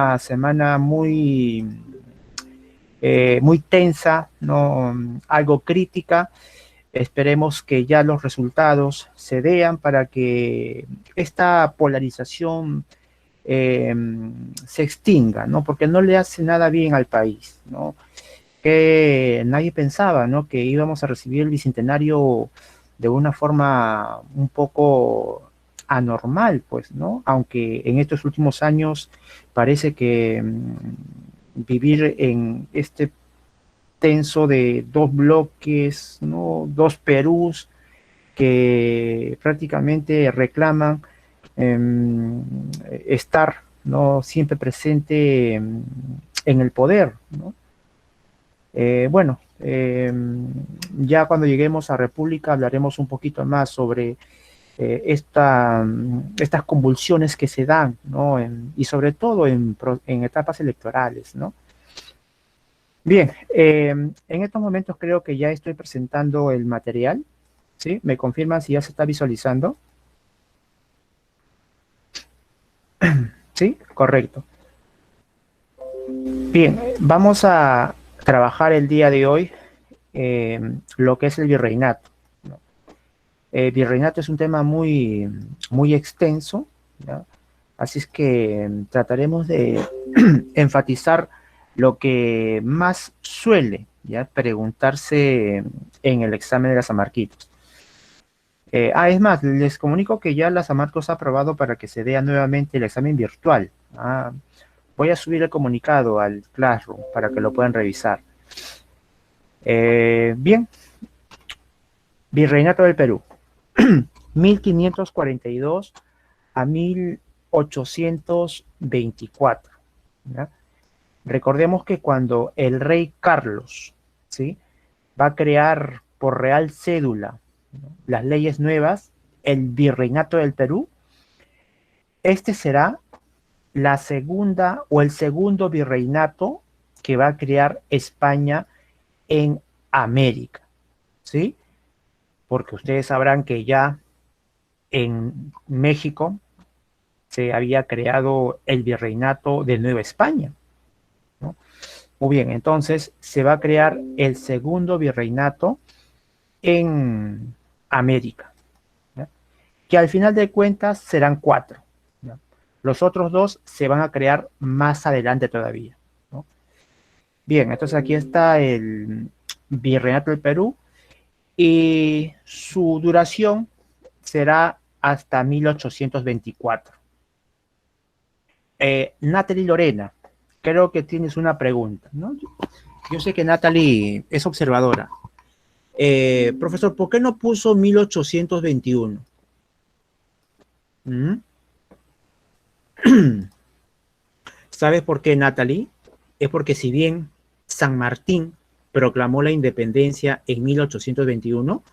una semana muy tensa, ¿no? Algo crítica. Esperemos que ya los resultados se vean para que esta polarización eh, se extinga, ¿no? Porque no le hace nada bien al país, ¿no? Que nadie pensaba, ¿no? Que íbamos a recibir el bicentenario de una forma un poco anormal, pues, ¿no? Aunque en estos últimos años parece que vivir en este tenso de dos bloques, ¿no? Dos Perús que prácticamente reclaman estar, ¿no? Siempre presente en el poder, ¿no? Bueno, ya cuando lleguemos a República hablaremos un poquito más sobre estas convulsiones que se dan, ¿no? Y sobre todo en etapas electorales, ¿no? Bien, en estos momentos creo que ya estoy presentando el material, ¿sí? ¿Me confirman si ya se está visualizando? Sí, correcto. Bien, vamos a trabajar el día de hoy lo que es el virreinato, ¿no? Virreinato es un tema muy extenso, ¿ya? Así es que trataremos de enfatizar lo que más suele, ¿ya? Preguntarse en el examen de las Amarquitos. Es más, les comunico que ya la Samarcos ha aprobado para que se vea nuevamente el examen virtual. Voy a subir el comunicado al Classroom para que lo puedan revisar. Bien, Virreinato del Perú, 1542 a 1824. ¿Ya? Recordemos que cuando el rey Carlos, ¿sí?, va a crear por real cédula, ¿no?, las leyes nuevas, el Virreinato del Perú, este será la segunda o el segundo virreinato que va a crear España en América, ¿sí? Porque ustedes sabrán que ya en México se había creado el virreinato de Nueva España, ¿no? Muy bien, entonces se va a crear el segundo virreinato en América, ¿ya?, que al final de cuentas serán 4, ¿ya? Los otros 2 se van a crear más adelante todavía, ¿no? Bien, entonces aquí está el Virreinato del Perú y su duración será hasta 1824. Natalie Lorena, creo que tienes una pregunta, ¿no? Yo sé que Natalie es observadora. Profesor, ¿por qué no puso 1821? ¿Mm? ¿Sabes por qué, Natalie? Es porque si bien San Martín proclamó la independencia en 1821,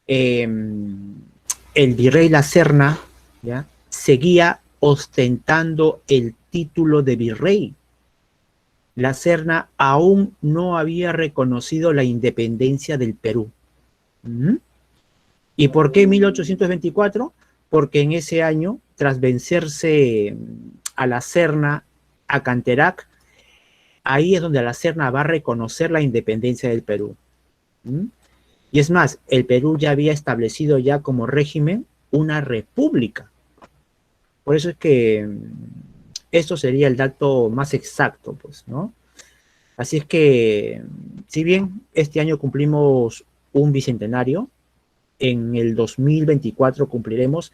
el virrey La Serna, ¿ya?, seguía ostentando el título de virrey. La Serna aún no había reconocido la independencia del Perú. ¿Mm? ¿Y por qué 1824? Porque en ese año, tras vencerse a La Serna, a Canterac, ahí es donde La Serna va a reconocer la independencia del Perú. ¿Mm? Y es más, el Perú ya había establecido ya como régimen una república. Por eso es que esto sería el dato más exacto, pues, ¿no? Así es que, si bien este año cumplimos un bicentenario, en el 2024 cumpliremos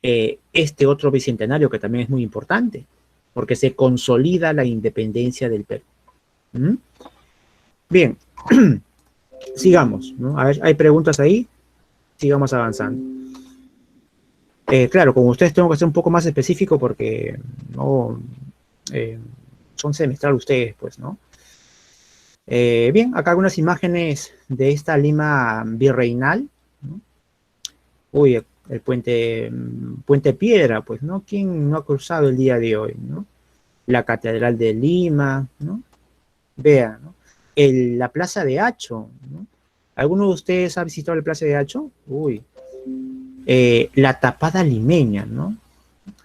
este otro bicentenario que también es muy importante, porque se consolida la independencia del Perú. ¿Mm? Bien, sigamos, ¿no? A ver, ¿hay preguntas ahí? Sigamos avanzando. Claro, con ustedes tengo que ser un poco más específico porque no son semestral ustedes, pues, ¿no? Bien, acá algunas imágenes de esta Lima virreinal, ¿no? Uy, el puente Piedra, pues, ¿no? ¿Quién no ha cruzado el día de hoy, ¿no? La Catedral de Lima, ¿no? Vean, ¿no? La Plaza de Hacho, ¿no? ¿Alguno de ustedes ha visitado la Plaza de Hacho? Uy. La Tapada Limeña, ¿no?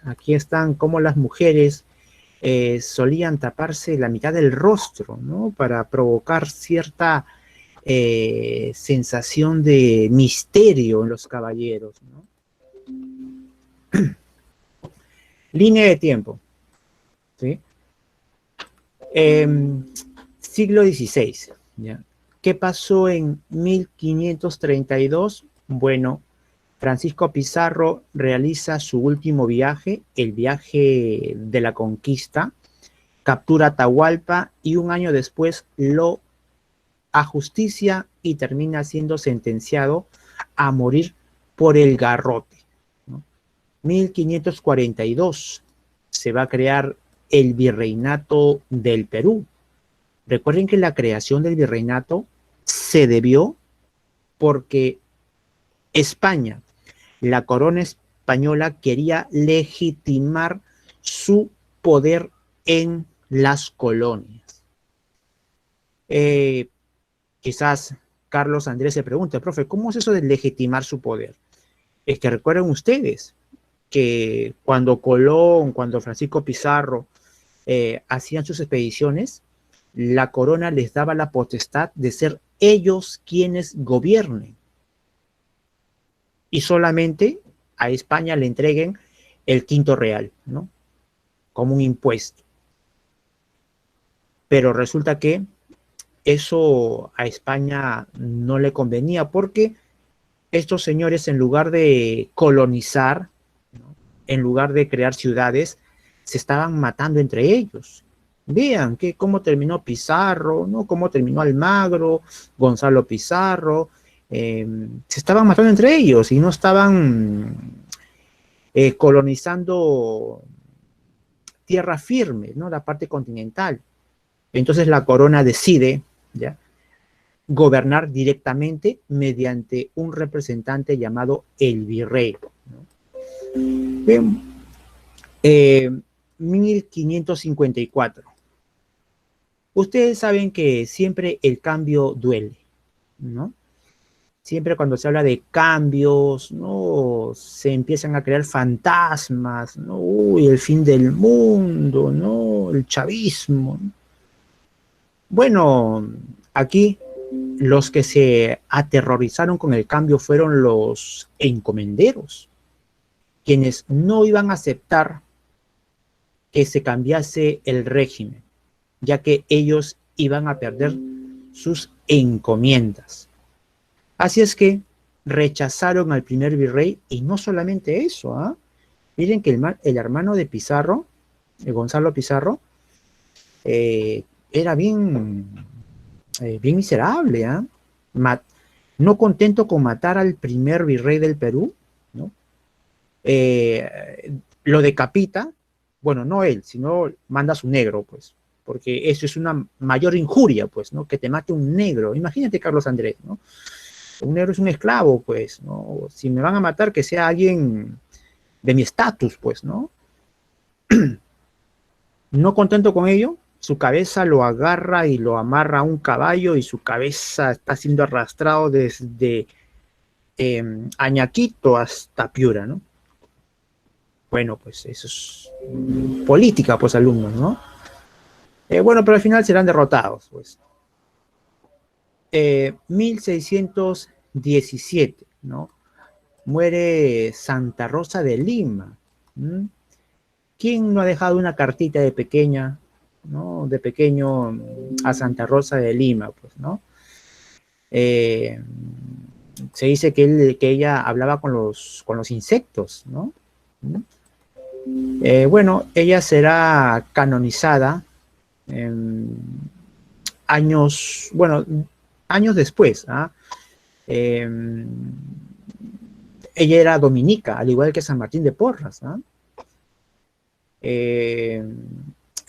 Aquí están como las mujeres solían taparse la mitad del rostro, ¿no? Para provocar cierta sensación de misterio en los caballeros, ¿no? Línea de tiempo, ¿sí? Siglo XVI, ¿ya? ¿Qué pasó en 1532? Bueno, Francisco Pizarro realiza su último viaje, el viaje de la conquista, captura Atahualpa y un año después lo ajusticia y termina siendo sentenciado a morir por el garrote, ¿no? 1542 se va a crear el Virreinato del Perú. Recuerden que la creación del virreinato se debió porque España, la corona española, quería legitimar su poder en las colonias. Quizás Carlos Andrés se pregunte, profe, ¿cómo es eso de legitimar su poder? Es que recuerden ustedes que cuando Colón, cuando Francisco Pizarro hacían sus expediciones, la corona les daba la potestad de ser ellos quienes gobiernen. Y solamente a España le entreguen el quinto real, ¿no? Como un impuesto. Pero resulta que eso a España no le convenía porque estos señores, en lugar de colonizar, ¿no? En lugar de crear ciudades, se estaban matando entre ellos. Vean que cómo terminó Pizarro, ¿no? Cómo terminó Almagro, Gonzalo Pizarro. Se estaban matando entre ellos y no estaban colonizando tierra firme, ¿no? La parte continental. Entonces la corona decide, ¿ya?, gobernar directamente mediante un representante llamado el virrey, ¿no? Bien, 1554. Ustedes saben que siempre el cambio duele, ¿no? Siempre cuando se habla de cambios, ¿no? Se empiezan a crear fantasmas, ¿no? Uy, el fin del mundo, ¿no? El chavismo, ¿no? Bueno, aquí los que se aterrorizaron con el cambio fueron los encomenderos, quienes no iban a aceptar que se cambiase el régimen, ya que ellos iban a perder sus encomiendas. Así es que rechazaron al primer virrey, y no solamente eso, ¿eh? Miren que el hermano de Pizarro, Gonzalo Pizarro, era bien miserable, ¿eh? No contento con matar al primer virrey del Perú, ¿no? Lo decapita, bueno, no él, sino manda a su negro, pues, porque eso es una mayor injuria, pues, ¿no? Que te mate un negro. Imagínate, Carlos Andrés, ¿no? Un negro es un esclavo, pues, ¿no? Si me van a matar, que sea alguien de mi estatus, pues, ¿no? No contento con ello, su cabeza lo agarra y lo amarra a un caballo y su cabeza está siendo arrastrado desde Añaquito hasta Piura, ¿no? Bueno, pues eso es política, pues, alumnos, ¿no? Bueno, pero al final serán derrotados, pues. 1617, ¿no? Muere Santa Rosa de Lima. ¿Mm? ¿Quién no ha dejado una cartita de pequeña, ¿no? De pequeño a Santa Rosa de Lima, pues, ¿no? Se dice que ella hablaba con los insectos, ¿no? Bueno, ella será canonizada años después, ¿ah? Ella era dominica, al igual que San Martín de Porras, ¿ah?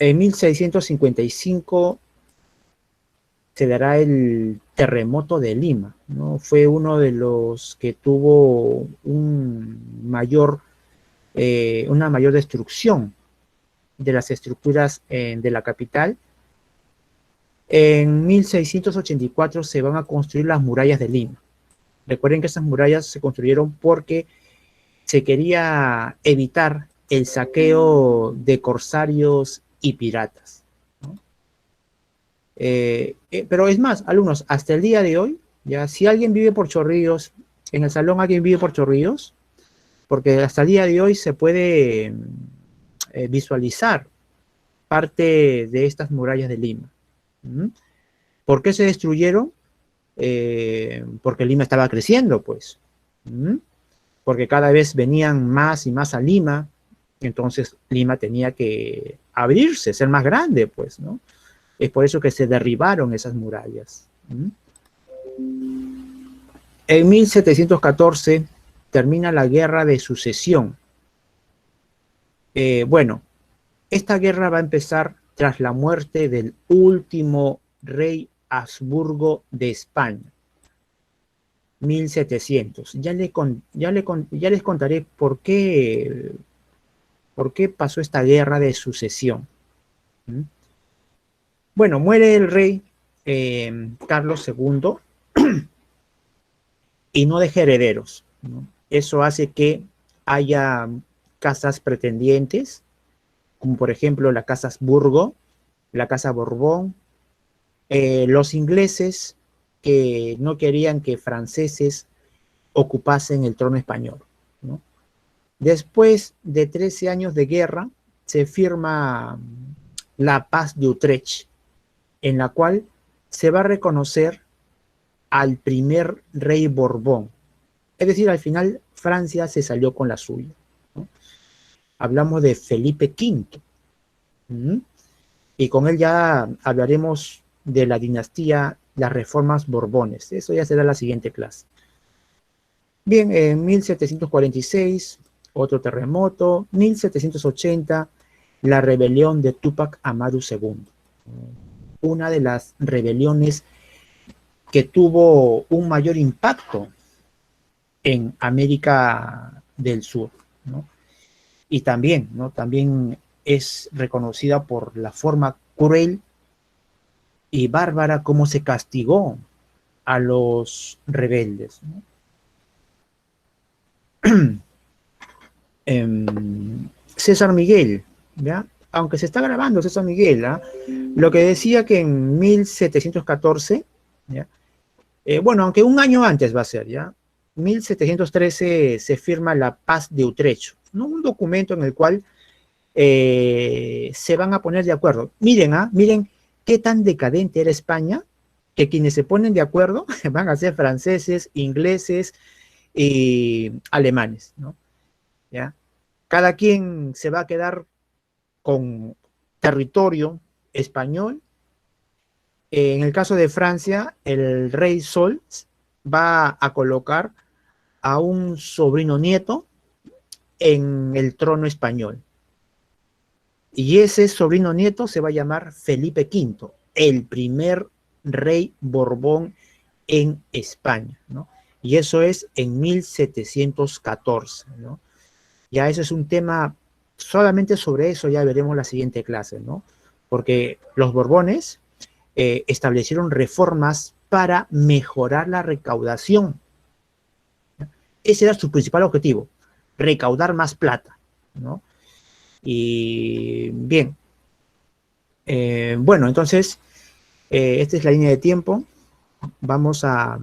En 1655 se dará el terremoto de Lima, ¿no? Fue uno de los que tuvo una mayor destrucción de las estructuras de la capital. En 1684 se van a construir las murallas de Lima. Recuerden que esas murallas se construyeron porque se quería evitar el saqueo de corsarios y piratas, ¿no? Pero es más, alumnos, hasta el día de hoy, ya si alguien vive por Chorrillos, en el salón alguien vive por Chorrillos, porque hasta el día de hoy se puede visualizar parte de estas murallas de Lima. ¿Mm? ¿Por qué se destruyeron? Porque Lima estaba creciendo, pues. ¿Mm? Porque cada vez venían más y más a Lima, entonces Lima tenía que abrirse, ser más grande, pues, ¿no? Es por eso que se derribaron esas murallas. ¿Mm? En 1714 termina la Guerra de Sucesión. Bueno, esta guerra va a empezar tras la muerte del último rey Habsburgo de España, 1700. Ya les contaré por qué pasó esta guerra de sucesión. ¿Mm? Bueno, muere el rey Carlos II y no deja herederos, ¿no? Eso hace que haya casas pretendientes, como por ejemplo la casa Habsburgo, la casa Borbón, los ingleses que no querían que franceses ocupasen el trono español, ¿no? Después de 13 años de guerra, se firma la Paz de Utrecht, en la cual se va a reconocer al primer rey Borbón. Es decir, al final Francia se salió con la suya, ¿no? Hablamos de Felipe V. ¿Mm? Y con él ya hablaremos de la dinastía, las reformas borbones. Eso ya será la siguiente clase. Bien, en 1746, otro terremoto. 1780, la rebelión de Túpac Amaru II. Una de las rebeliones que tuvo un mayor impacto en América del Sur, ¿no? Y también, ¿no? También es reconocida por la forma cruel y bárbara como se castigó a los rebeldes, ¿no? César Miguel, ¿ya? Aunque se está grabando César Miguel, ¿eh? Lo que decía que en 1714, ¿ya? Bueno, aunque un año antes va a ser, ¿ya? 1713 se firma la Paz de Utrecht, ¿no? Un documento en el cual se van a poner de acuerdo. Miren, miren qué tan decadente era España, que quienes se ponen de acuerdo van a ser franceses, ingleses y alemanes, ¿no? ¿Ya? Cada quien se va a quedar con territorio español. En el caso de Francia, el rey Sol va a colocar a un sobrino nieto en el trono español. Y ese sobrino nieto se va a llamar Felipe V, el primer rey Borbón en España, ¿no? Y eso es en 1714, ¿no? Ya eso es un tema, solamente sobre eso ya veremos la siguiente clase, ¿no? Porque los Borbones establecieron reformas para mejorar la recaudación. Ese era su principal objetivo, recaudar más plata, ¿no? Y bien, bueno, entonces, esta es la línea de tiempo. Vamos a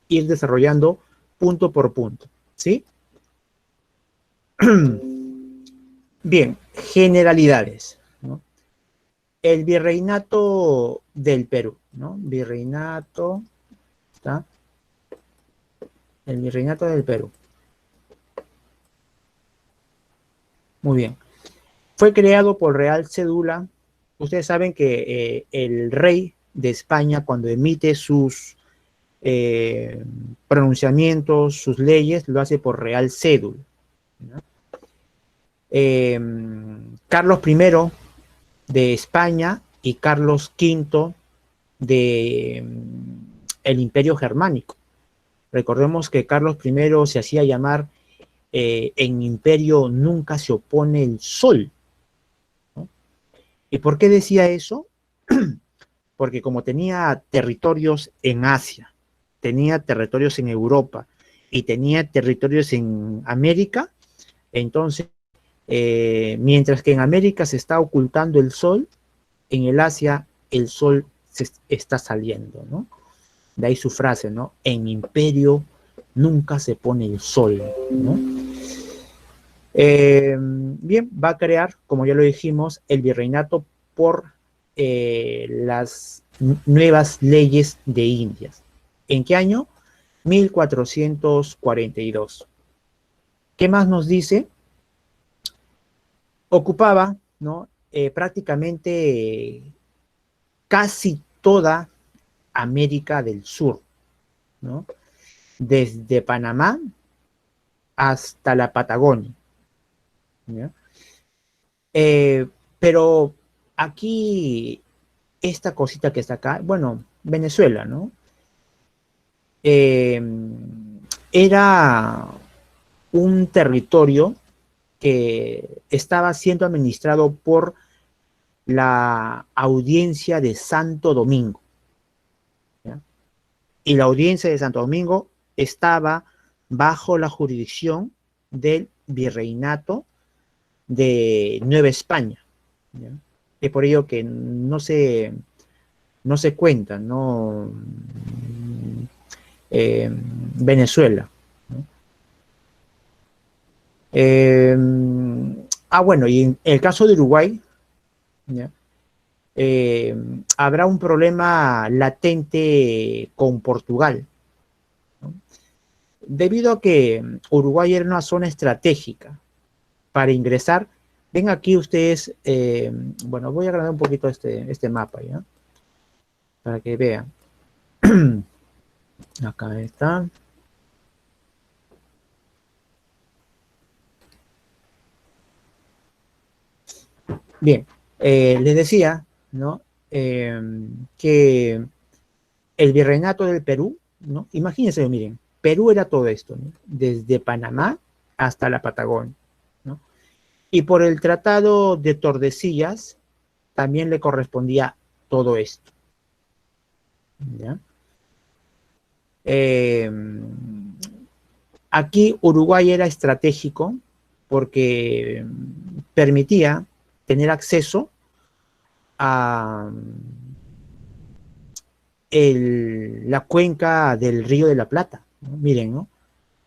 ir desarrollando punto por punto, ¿sí? Bien, generalidades, ¿no? El virreinato del Perú, ¿no? Virreinato, ¿está? El virreinato del Perú. Muy bien. Fue creado por Real Cédula. Ustedes saben que el rey de España, cuando emite sus pronunciamientos, sus leyes, lo hace por Real Cédula, ¿no? Carlos I de España y Carlos V de el Imperio Germánico. Recordemos que Carlos I se hacía llamar en imperio nunca se opone el sol, ¿no? ¿Y por qué decía eso? Porque como tenía territorios en Asia, tenía territorios en Europa y tenía territorios en América, entonces Mientras que en América se está ocultando el sol, en el Asia el sol se está saliendo, ¿no? De ahí su frase, ¿no? En mi imperio nunca se pone el sol, ¿no? Bien, va a crear, como ya lo dijimos, el virreinato por las nuevas leyes de Indias. ¿En qué año? 1442. ¿Qué más nos dice? Ocupaba, ¿no? Prácticamente casi toda América del Sur, ¿no? Desde Panamá hasta la Patagonia, ¿ya? Pero aquí, esta cosita que está acá, bueno, Venezuela, ¿no? Eh, Era un territorio que estaba siendo administrado por la audiencia de Santo Domingo, ¿ya? Y la audiencia de Santo Domingo estaba bajo la jurisdicción del virreinato de Nueva España, ¿ya? Es por ello que no se cuenta, ¿no? Venezuela, ¿no? Bueno, y en el caso de Uruguay, ¿ya? Habrá un problema latente con Portugal, ¿no? Debido a que Uruguay era una zona estratégica para ingresar. Ven aquí ustedes, bueno, voy a agrandar un poquito este mapa, ¿ya? Para que vean. Acá está. Bien, les decía, ¿no? Que el virreinato del Perú, ¿no? Imagínense, miren, Perú era todo esto, ¿no? Desde Panamá hasta la Patagonia, ¿no? Y por el Tratado de Tordesillas también le correspondía todo esto, ¿ya? Aquí Uruguay era estratégico porque permitía tener acceso a la cuenca del Río de la Plata, ¿no? Miren, ¿no?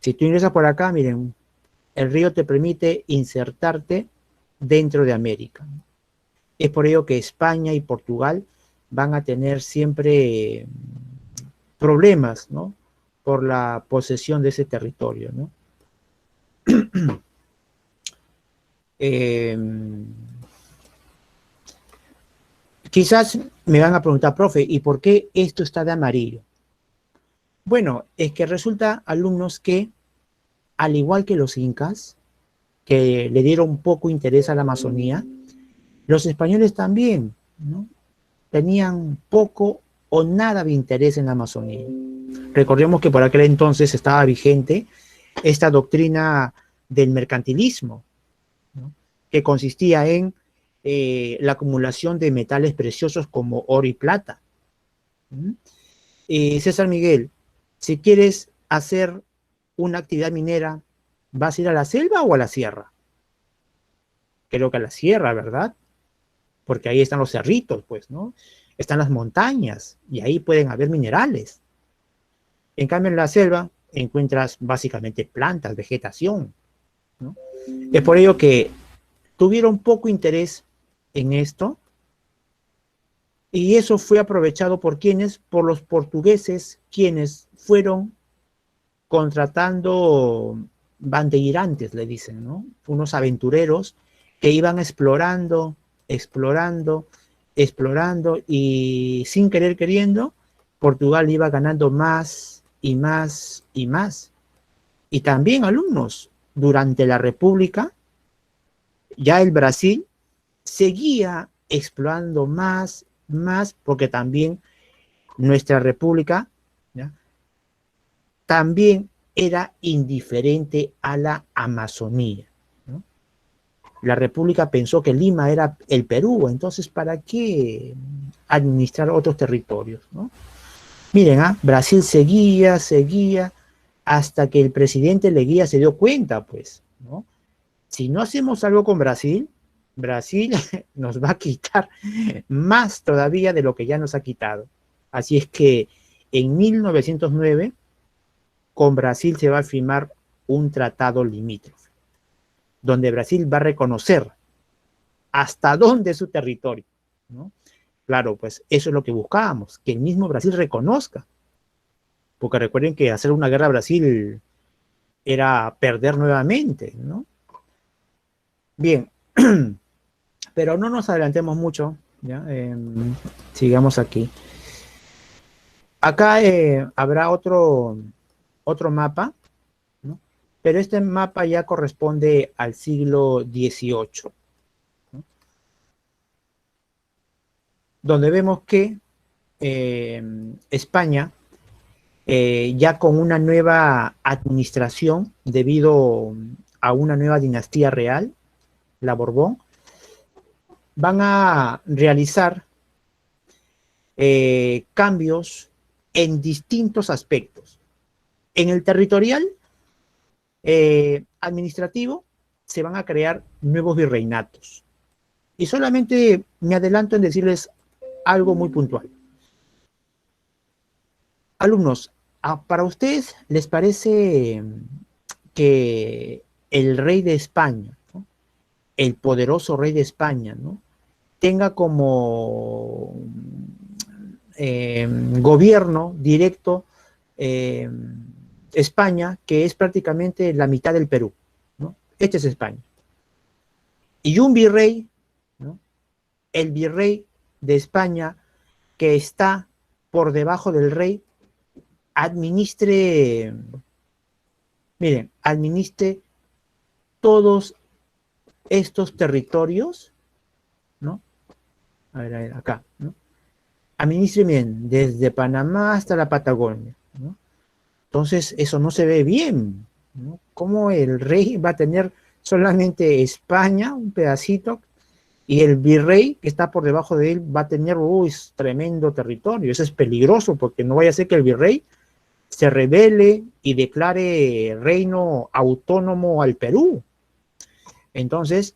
Si tú ingresas por acá, miren, el río te permite insertarte dentro de América. Es por ello que España y Portugal van a tener siempre problemas, ¿no? Por la posesión de ese territorio, ¿no? Quizás me van a preguntar, profe, ¿y por qué esto está de amarillo? Bueno, es que resulta, alumnos, que al igual que los incas, que le dieron poco interés a la Amazonía, los españoles también, ¿no? Tenían poco o nada de interés en la Amazonía. Recordemos que por aquel entonces estaba vigente esta doctrina del mercantilismo, ¿no? Que consistía en la acumulación de metales preciosos como oro y plata. César Miguel, si quieres hacer una actividad minera, ¿vas a ir a la selva o a la sierra? Creo que a la sierra, ¿verdad? Porque ahí están los cerritos, pues, ¿no? Están las montañas y ahí pueden haber minerales. En cambio, en la selva encuentras básicamente plantas, vegetación, ¿no? Es por ello que tuvieron poco interés en esto y eso fue aprovechado por quienes, por los portugueses, quienes fueron contratando bandeirantes, le dicen, ¿no? Unos aventureros que iban explorando, explorando, explorando y sin querer queriendo, Portugal iba ganando más y más y más. Y también alumnos, durante la República, ya el Brasil seguía explorando más, más, porque también nuestra República, ¿ya?, también era indiferente a la Amazonía, ¿no? La República pensó que Lima era el Perú, entonces ¿para qué administrar otros territorios, ¿no? Miren, Brasil seguía, hasta que el presidente Leguía se dio cuenta, pues, ¿no? Si no hacemos algo con Brasil, Brasil nos va a quitar más todavía de lo que ya nos ha quitado. Así es que en 1909 con Brasil se va a firmar un tratado limítrofe, donde Brasil va a reconocer hasta dónde es su territorio, ¿no? Claro, pues eso es lo que buscábamos, que el mismo Brasil reconozca, porque recuerden que hacer una guerra a Brasil era perder nuevamente, ¿no? Bien, pero no nos adelantemos mucho, ¿ya? Sigamos aquí. Acá habrá otro mapa, ¿no? Pero este mapa ya corresponde al siglo XVIII, ¿no? Donde vemos que España, ya con una nueva administración debido a una nueva dinastía real, la Borbón, van a realizar cambios en distintos aspectos. En el territorial, administrativo, se van a crear nuevos virreinatos. Y solamente me adelanto en decirles algo muy puntual. Alumnos, ¿para ustedes les parece que el rey de España, ¿no? El poderoso rey de España, ¿no? Tenga como gobierno directo España, que es prácticamente la mitad del Perú, ¿no? Este es España. Y un virrey, ¿no? El virrey de España, que está por debajo del rey, administre, miren, administre todos estos territorios, ¿no? A ver, acá, ¿no? Administre bien, desde Panamá hasta la Patagonia, ¿no? Entonces, eso no se ve bien, ¿no? ¿Cómo el rey va a tener solamente España, un pedacito, y el virrey que está por debajo de él va a tener, tremendo territorio? Eso es peligroso, porque no vaya a ser que el virrey se rebele y declare reino autónomo al Perú. Entonces,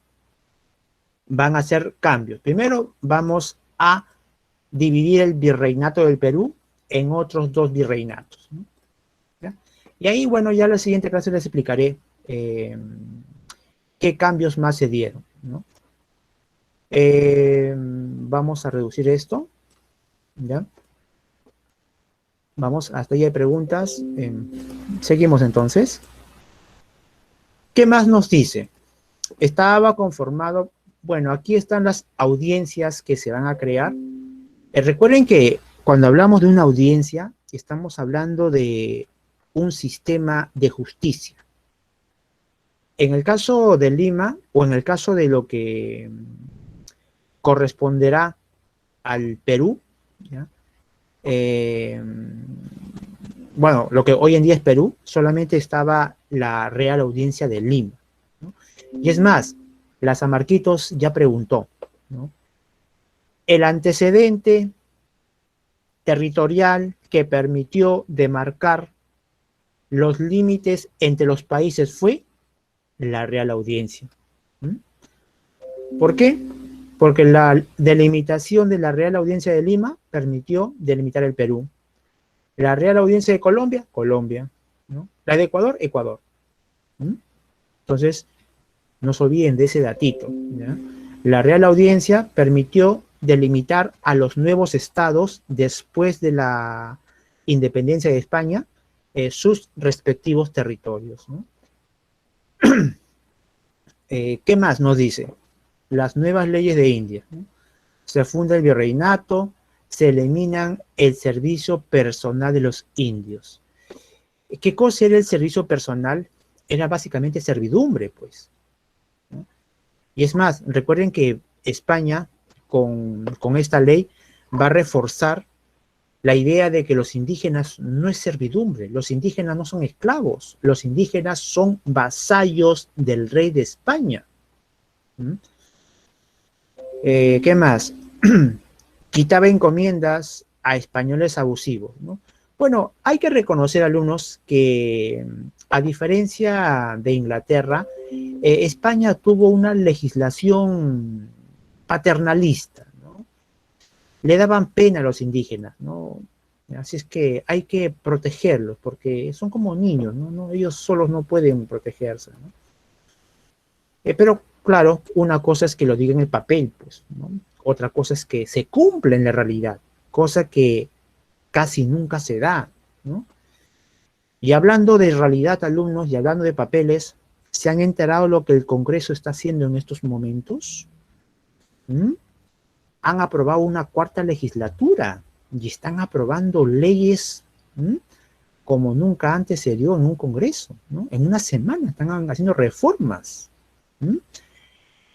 van a hacer cambios. Primero, vamos a dividir el virreinato del Perú en otros dos virreinatos, ¿no? ¿Ya? Y ahí, bueno, ya en la siguiente clase les explicaré qué cambios más se dieron, ¿no? Vamos a reducir esto, ¿ya? Vamos, hasta ahí hay preguntas. Seguimos entonces. ¿Qué más nos dice? Estaba conformado, bueno, aquí están las audiencias que se van a crear. Recuerden que cuando hablamos de una audiencia, estamos hablando de un sistema de justicia. En el caso de Lima, o en el caso de lo que corresponderá al Perú, ¿ya? Bueno, lo que hoy en día es Perú, solamente estaba la Real Audiencia de Lima, ¿no? Y es más, la San Marquitos ya preguntó, ¿no? El antecedente territorial que permitió demarcar los límites entre los países fue la Real Audiencia. ¿Por qué? Porque la delimitación de la Real Audiencia de Lima permitió delimitar el Perú. La Real Audiencia de Colombia, Colombia, ¿no? La de Ecuador, Ecuador. Entonces, no se olviden de ese datito, ¿ya? La Real Audiencia permitió delimitar a los nuevos estados después de la independencia de España sus respectivos territorios, ¿no? ¿Qué más nos dice? Las nuevas leyes de India, ¿no? Se funda el virreinato, se eliminan el servicio personal de los indios. ¿Qué cosa era el servicio personal? Era básicamente servidumbre, pues, ¿no? Y es más, recuerden que España, con esta ley, va a reforzar la idea de que los indígenas no es servidumbre, los indígenas no son esclavos, los indígenas son vasallos del rey de España. ¿Qué más? Quitaba encomiendas a españoles abusivos, ¿no? Bueno, hay que reconocer, alumnos, que a diferencia de Inglaterra, España tuvo una legislación paternalista, ¿no? Le daban pena a los indígenas, ¿no? Así es que hay que protegerlos, porque son como niños, ¿no? Ellos solos no pueden protegerse, ¿no? Pero claro, una cosa es que lo diga en el papel, pues, ¿no? Otra cosa es que se cumple en la realidad, cosa que casi nunca se da, ¿no? Y hablando de realidad, alumnos, y hablando de papeles, ¿se han enterado lo que el Congreso está haciendo en estos momentos? ¿Mm? Han aprobado una cuarta legislatura y están aprobando leyes, ¿m?, como nunca antes se dio en un Congreso, ¿no? En una semana están haciendo reformas. ¿M?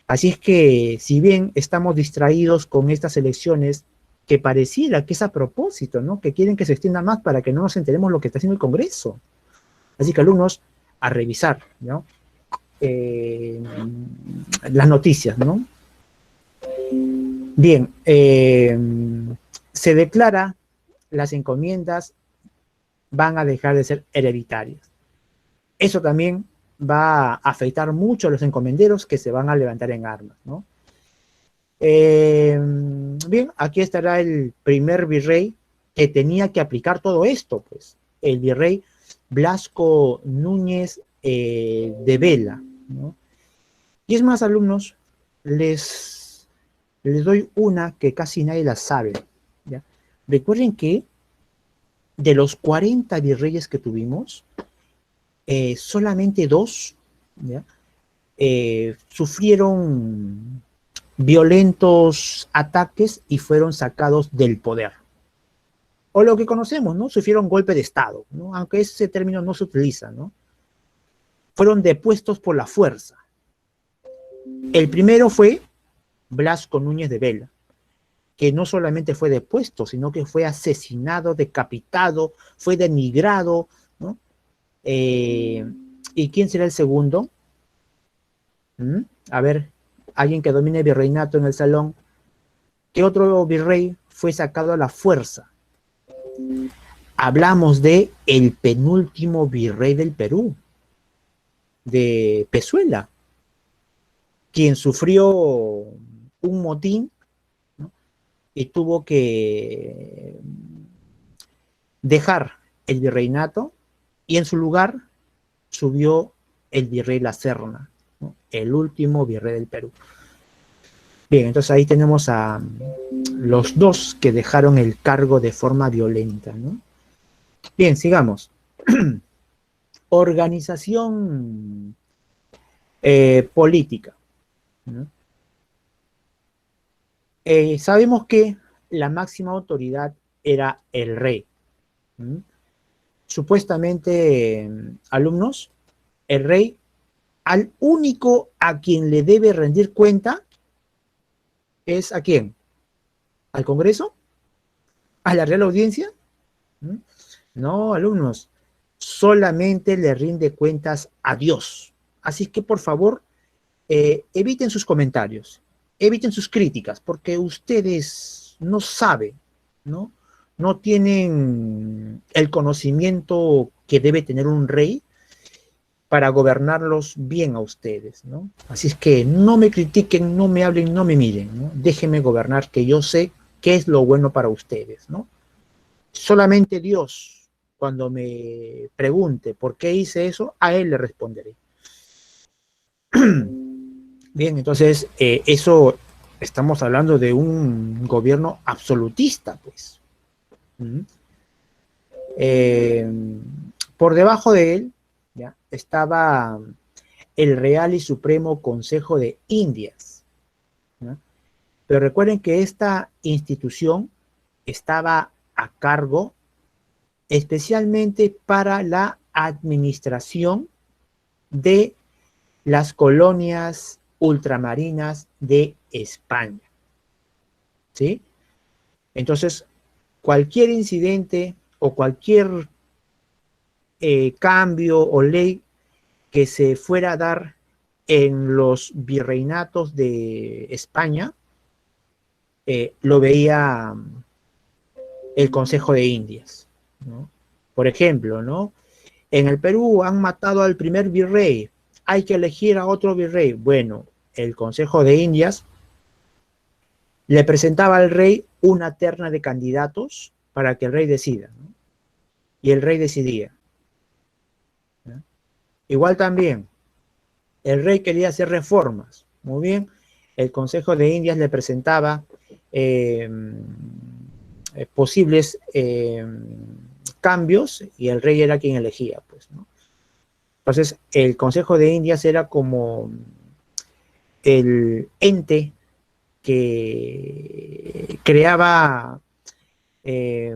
Así es que, si bien estamos distraídos con estas elecciones, que pareciera que es a propósito, ¿no? Que quieren que se extienda más para que no nos enteremos lo que está haciendo el Congreso. Así que, alumnos, a revisar, ¿no? Las noticias, ¿no? Bien, se declara las encomiendas van a dejar de ser hereditarias. Eso también va a afectar mucho a los encomenderos que se van a levantar en armas, ¿no? Bien, aquí estará el primer virrey que tenía que aplicar todo esto, pues, el virrey Blasco Núñez de Vela, ¿no? Y es más, alumnos, les doy una que casi nadie la sabe, ¿ya? Recuerden que de los 40 virreyes que tuvimos, solamente 2, ¿ya?, sufrieron violentos ataques y fueron sacados del poder. O lo que conocemos, ¿no? Sufrieron golpe de Estado, ¿no? Aunque ese término no se utiliza, ¿no? Fueron depuestos por la fuerza. El primero fue Blasco Núñez de Vela, que no solamente fue depuesto, sino que fue asesinado, decapitado, fue denigrado, ¿no? ¿Y quién será el segundo? A ver, alguien que domine el virreinato en el salón. ¿Qué otro virrey fue sacado a la fuerza? Hablamos de el penúltimo virrey del Perú, de Pezuela, quien sufrió un motín, ¿no?, y tuvo que dejar el virreinato, y en su lugar subió el virrey La Serna, ¿no?, el último virrey del Perú. Bien, entonces ahí tenemos a los dos que dejaron el cargo de forma violenta, ¿no? Bien, sigamos. Organización política, ¿no? Sabemos que la máxima autoridad era el rey. Supuestamente, alumnos, el rey, al único a quien le debe rendir cuenta es ¿a quién? ¿Al Congreso? ¿A la Real Audiencia? No, alumnos, solamente le rinde cuentas a Dios. Así que, por favor, eviten sus comentarios, eviten sus críticas, porque ustedes no saben, ¿no? No tienen el conocimiento que debe tener un rey para gobernarlos bien a ustedes, ¿no? Así es que no me critiquen, no me hablen, no me miren, ¿no? Déjenme gobernar, que yo sé qué es lo bueno para ustedes, ¿no? Solamente Dios, cuando me pregunte por qué hice eso, a Él le responderé. Bien, entonces, eso estamos hablando de un gobierno absolutista, pues. Por debajo de él, ¿ya?, estaba el Real y Supremo Consejo de Indias, ¿no? Pero recuerden que esta institución estaba a cargo especialmente para la administración de las colonias ultramarinas de España, ¿sí? Entonces, cualquier incidente o cualquier cambio o ley que se fuera a dar en los virreinatos de España, lo veía el Consejo de Indias, ¿no? Por ejemplo, ¿no? En el Perú han matado al primer virrey, hay que elegir a otro virrey. Bueno, el Consejo de Indias le presentaba al rey una terna de candidatos para que el rey decida, ¿no? Y el rey decidía, ¿no? Igual también, el rey quería hacer reformas, muy bien, el Consejo de Indias le presentaba eh, posibles cambios y el rey era quien elegía, pues, ¿no? Entonces, el Consejo de Indias era como el ente que creaba eh,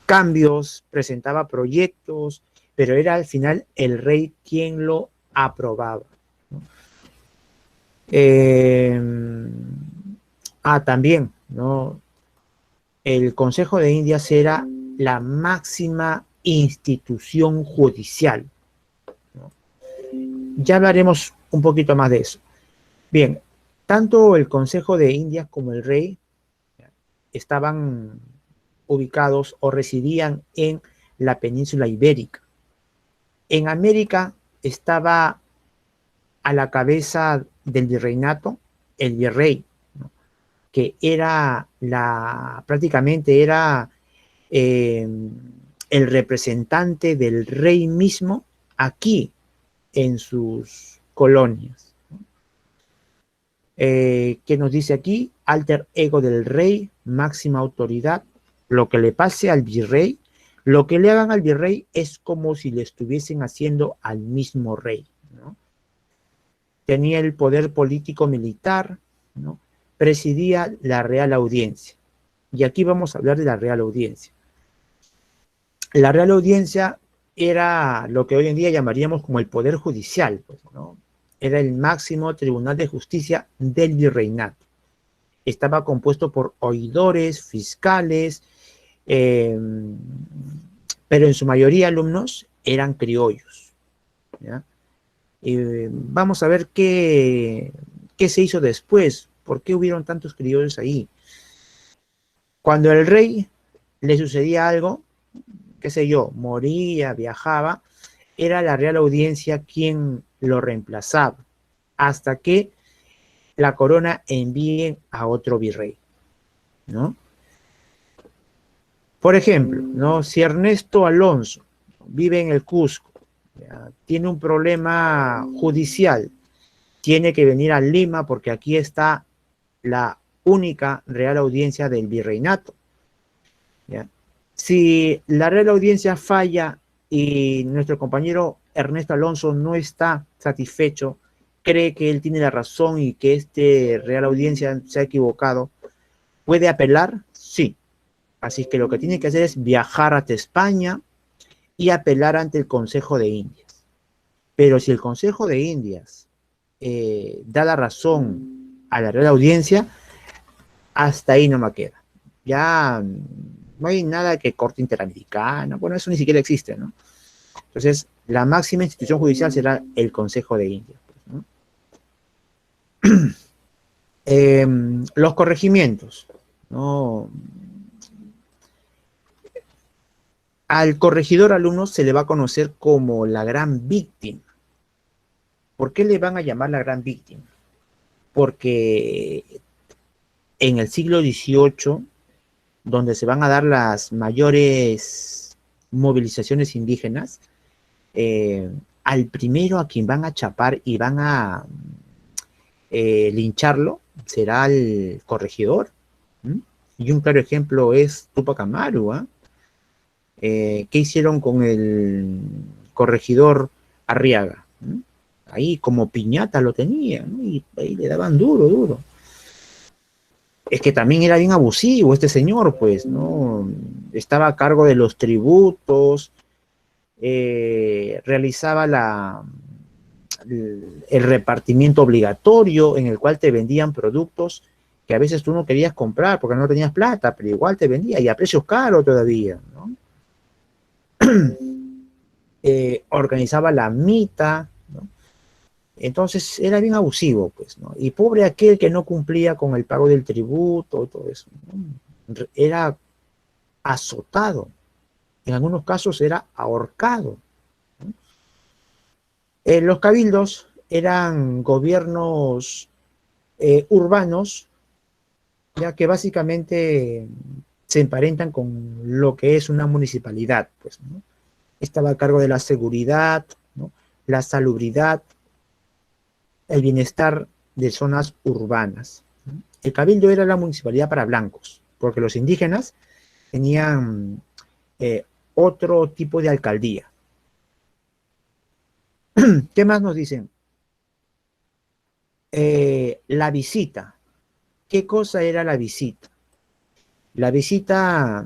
cambios, presentaba proyectos, pero era al final el rey quien lo aprobaba, ¿no? Eh, también, ¿no? El Consejo de Indias era la máxima institución judicial, ¿no? Ya hablaremos un poquito más de eso. Bien, tanto el Consejo de Indias como el rey estaban ubicados o residían en la península ibérica. En América estaba a la cabeza del virreinato el virrey, ¿no? Que era prácticamente era eh, el representante del rey mismo aquí en sus colonias. ¿Qué nos dice aquí? Alter ego del rey, máxima autoridad. Lo que le pase al virrey, lo que le hagan al virrey es como si le estuviesen haciendo al mismo rey, ¿no? Tenía el poder político militar, ¿no? Presidía la Real Audiencia. Y aquí vamos a hablar de la Real Audiencia. La Real Audiencia era lo que hoy en día llamaríamos como el Poder Judicial, pues, ¿no? Era el máximo tribunal de justicia del virreinato. Estaba compuesto por oidores, fiscales, eh, pero en su mayoría alumnos eran criollos, ¿ya? Vamos a ver qué se hizo después, por qué hubieron tantos criollos ahí. Cuando el rey le sucedía algo, qué sé yo, moría, viajaba, era la Real Audiencia quien lo reemplazaba, hasta que la corona envíe a otro virrey, ¿no? Por ejemplo, ¿no? Si Ernesto Alonso vive en el Cusco, ¿ya? Tiene un problema judicial, tiene que venir a Lima porque aquí está la única Real Audiencia del virreinato, ¿ya? Si la Real Audiencia falla y nuestro compañero Ernesto Alonso no está satisfecho, cree que él tiene la razón y que este Real Audiencia se ha equivocado, ¿puede apelar? Sí. Así que lo que tiene que hacer es viajar hasta España y apelar ante el Consejo de Indias. Pero si el Consejo de Indias da la razón a la Real Audiencia, hasta ahí no me queda. Ya no hay nada que corte interamericana, bueno, eso ni siquiera existe, ¿no? Entonces, la máxima institución judicial será el Consejo de Indias, ¿no? Los corregimientos, ¿no? Al corregidor alumno se le va a conocer como la gran víctima. ¿Por qué le van a llamar la gran víctima? Porque en el siglo XVIII, donde se van a dar las mayores movilizaciones indígenas, al primero a quien van a chapar y van a lincharlo será el corregidor. ¿Mm? Y un claro ejemplo es Túpac Amaru, ¿eh? ¿Qué hicieron con el corregidor Arriaga? ¿Mm? Ahí como piñata lo tenía, ¿no? Y ahí le daban duro, duro. Es que también era bien abusivo este señor, pues, ¿no? Estaba a cargo de los tributos, realizaba el repartimiento obligatorio en el cual te vendían productos que a veces tú no querías comprar porque no tenías plata, pero igual te vendía y a precios caros todavía, ¿no? Organizaba la mitad, ¿no? Entonces era bien abusivo, pues, ¿no? Y pobre aquel que no cumplía con el pago del tributo y todo eso, ¿no? Era azotado, en algunos casos era ahorcado. Los cabildos eran gobiernos urbanos, ya que básicamente se emparentan con lo que es una municipalidad, pues, ¿no? Estaba a cargo de la seguridad, ¿no? La salubridad, el bienestar de zonas urbanas. El cabildo era la municipalidad para blancos, porque los indígenas tenían otro tipo de alcaldía. ¿Qué más nos dicen? La visita. ¿Qué cosa era la visita? La visita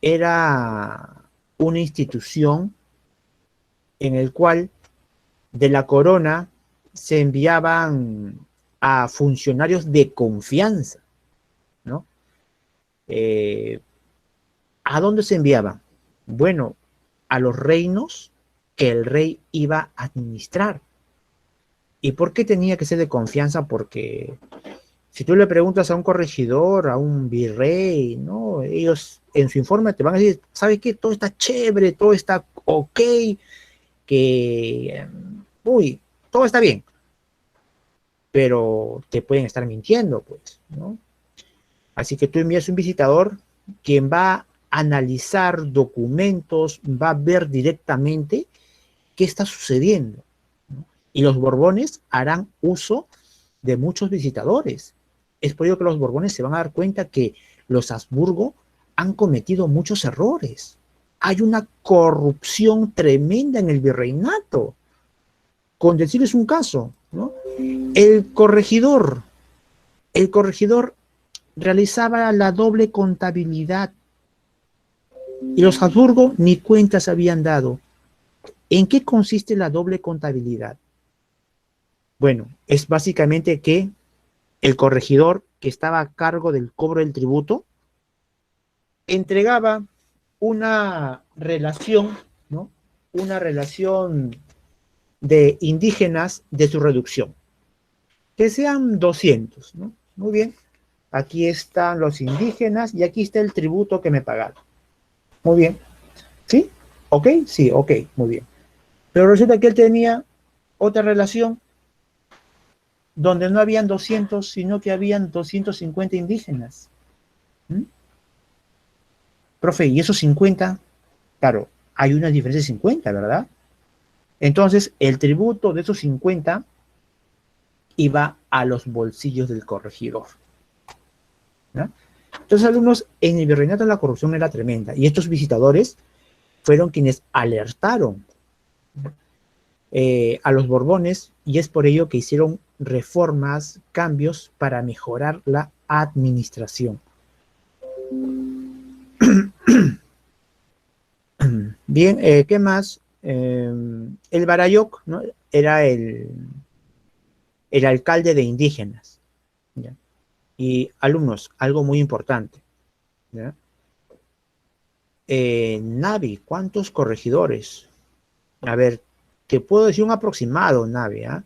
era una institución en el cual de la corona se enviaban a funcionarios de confianza, ¿no? Eh, ¿A dónde se enviaban? Bueno, a los reinos que el rey iba a administrar. ¿Y por qué tenía que ser de confianza? Porque si tú le preguntas a un corregidor, a un virrey, ¿no? Ellos en su informe te van a decir, ¿sabes qué? Todo está chévere, todo está ok, que, uy, todo está bien, pero te pueden estar mintiendo, pues, ¿no? Así que tú envías un visitador quien va a analizar documentos, va a ver directamente qué está sucediendo, ¿no? Y los Borbones harán uso de muchos visitadores. Es por ello que los Borbones se van a dar cuenta que los Habsburgo han cometido muchos errores. Hay una corrupción tremenda en el virreinato. Con decirles un caso, ¿no? El corregidor, el corregidor realizaba la doble contabilidad y los Habsburgo ni cuentas habían dado. ¿En qué consiste la doble contabilidad? Bueno, es básicamente que el corregidor que estaba a cargo del cobro del tributo entregaba una relación, ¿no? Una relación de indígenas de su reducción, que sean 200, ¿no? Muy bien, aquí están los indígenas y aquí está el tributo que me pagaron. Muy bien, ¿sí? ¿Ok? Sí, ok, muy bien. Pero resulta que él tenía otra relación donde no habían 200, sino que habían 250 indígenas. ¿Mm? Profe, ¿y esos 50? Claro, hay una diferencia de 50, ¿verdad? Entonces, el tributo de esos 50 iba a los bolsillos del corregidor, ¿no? Entonces, alumnos, en el virreinato la corrupción era tremenda y estos visitadores fueron quienes alertaron a los Borbones y es por ello que hicieron reformas, cambios para mejorar la administración. Bien, ¿qué más? El Barayoc, ¿no? Era el alcalde de indígenas, ¿ya? Y alumnos, algo muy importante, ¿ya? Navi, ¿cuántos corregidores? A ver, te puedo decir un aproximado, Navi, ¿ah?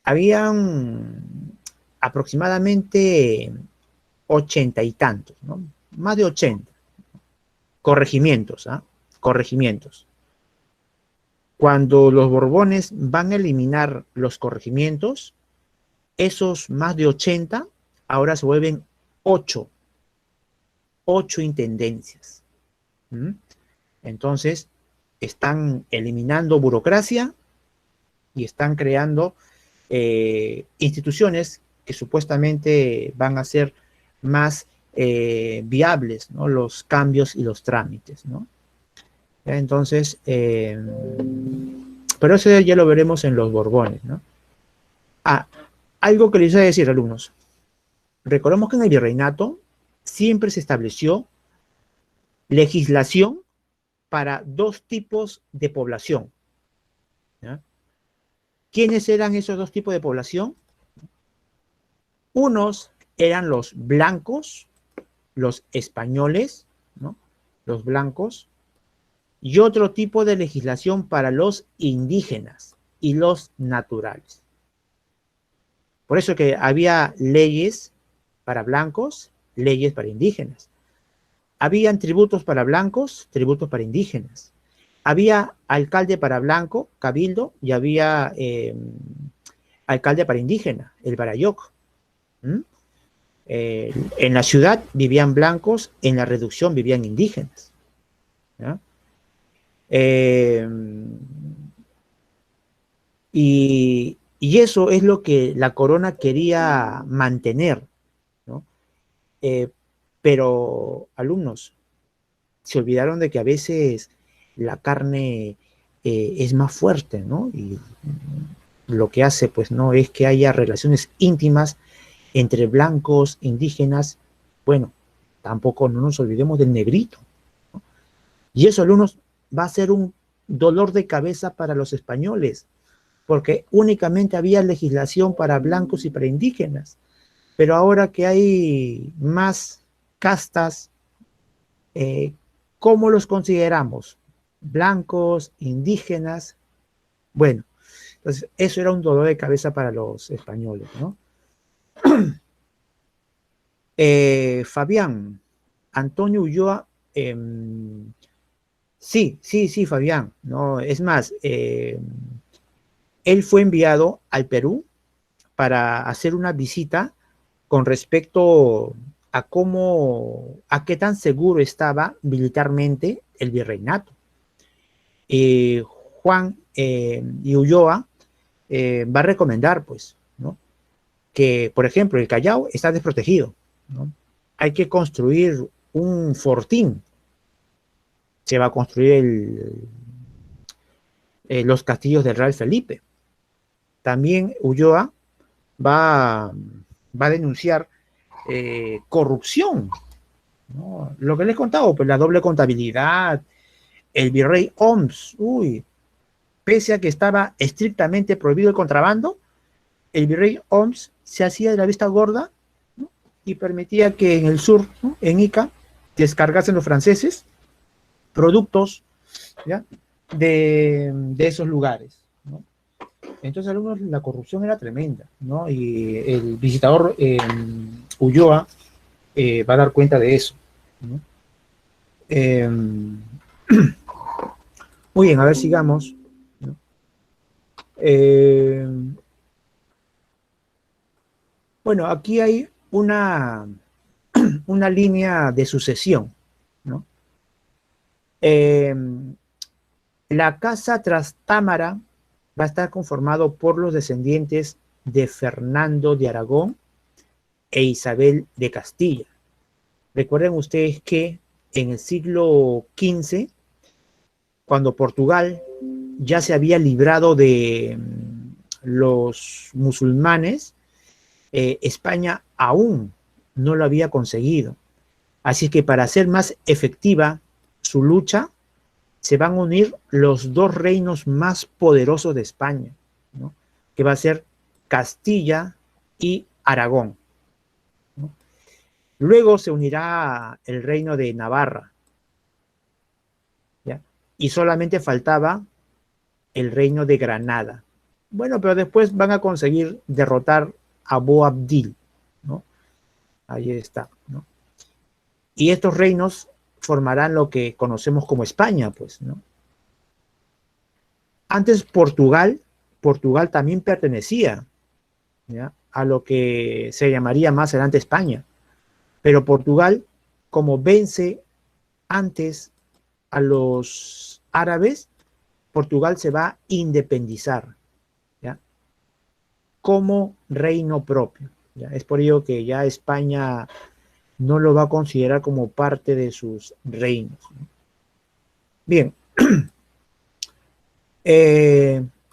Habían aproximadamente 80 y tantos, ¿no? Más de 80 corregimientos, ¿ah? Corregimientos. Cuando los Borbones van a eliminar los corregimientos, esos más de 80 ahora se vuelven 8 intendencias. ¿Mm? Entonces, están eliminando burocracia y están creando instituciones que supuestamente van a ser más viables, ¿no? Los cambios y los trámites, ¿no? Entonces, pero eso ya lo veremos en los Borbones, ¿no? Ah, algo que les voy a decir, alumnos. Recordemos que en el virreinato siempre se estableció legislación para dos tipos de población, ¿ya? ¿Quiénes eran esos dos tipos de población? Unos eran los blancos, los españoles, ¿no? Los blancos, y otro tipo de legislación para los indígenas y los naturales. Por eso que había leyes para blancos, leyes para indígenas. Habían tributos para blancos, tributos para indígenas. Había alcalde para blanco, cabildo, y había alcalde para indígena, el Barayoc. En la ciudad vivían blancos, en la reducción vivían indígenas. ¿Ya? Y eso es lo que la corona quería mantener, ¿no? Pero, alumnos, se olvidaron de que a veces la carne es más fuerte, ¿no? Y lo que hace, pues, no es que haya relaciones íntimas entre blancos, indígenas. Bueno, tampoco no nos olvidemos del negrito, ¿no? Y eso, alumnos, va a ser un dolor de cabeza para los españoles, porque únicamente había legislación para blancos y para indígenas. Pero ahora que hay más castas, ¿cómo los consideramos? Blancos, indígenas. Bueno, entonces eso era un dolor de cabeza para los españoles, ¿no? Fabián, Antonio Ulloa, sí, Fabián, no, es más, él fue enviado al Perú para hacer una visita con respecto a qué tan seguro estaba militarmente el virreinato. Juan y Ulloa va a recomendar, pues, ¿no? Que, por ejemplo, el Callao está desprotegido, ¿no? Hay que construir un fortín. Se va a construir los castillos del Real Felipe. También Ulloa va a denunciar corrupción, ¿no? Lo que les he contado, pues la doble contabilidad, el virrey Oms, pese a que estaba estrictamente prohibido el contrabando, el virrey Oms se hacía de la vista gorda, ¿no? Y permitía que en el sur, ¿no? En Ica, descargasen los franceses productos, ¿ya? de esos lugares, ¿no? Entonces, alumnos, la corrupción era tremenda, ¿no? Y el visitador Ulloa va a dar cuenta de eso, ¿no? Muy bien, a ver, sigamos, ¿no? Bueno, aquí hay una línea de sucesión, ¿no? La casa Trastámara va a estar conformado por los descendientes de Fernando de Aragón e Isabel de Castilla. Recuerden ustedes que en el siglo XV, cuando Portugal ya se había librado de los musulmanes, España aún no lo había conseguido. Así que para hacer más efectiva su lucha, se van a unir los dos reinos más poderosos de España, ¿no? Que va a ser Castilla y Aragón, ¿no? Luego se unirá el reino de Navarra, ¿ya? Y solamente faltaba el reino de Granada. Bueno, pero después van a conseguir derrotar a Boabdil, ¿no? Ahí está, ¿no? Y estos reinos formarán lo que conocemos como España, pues, ¿no? Antes Portugal también pertenecía, ¿ya? A lo que se llamaría más adelante España. Pero Portugal, como vence antes a los árabes, Portugal se va a independizar, ¿ya? Como reino propio, ¿ya? Es por ello que ya España no lo va a considerar como parte de sus reinos, ¿no? Bien,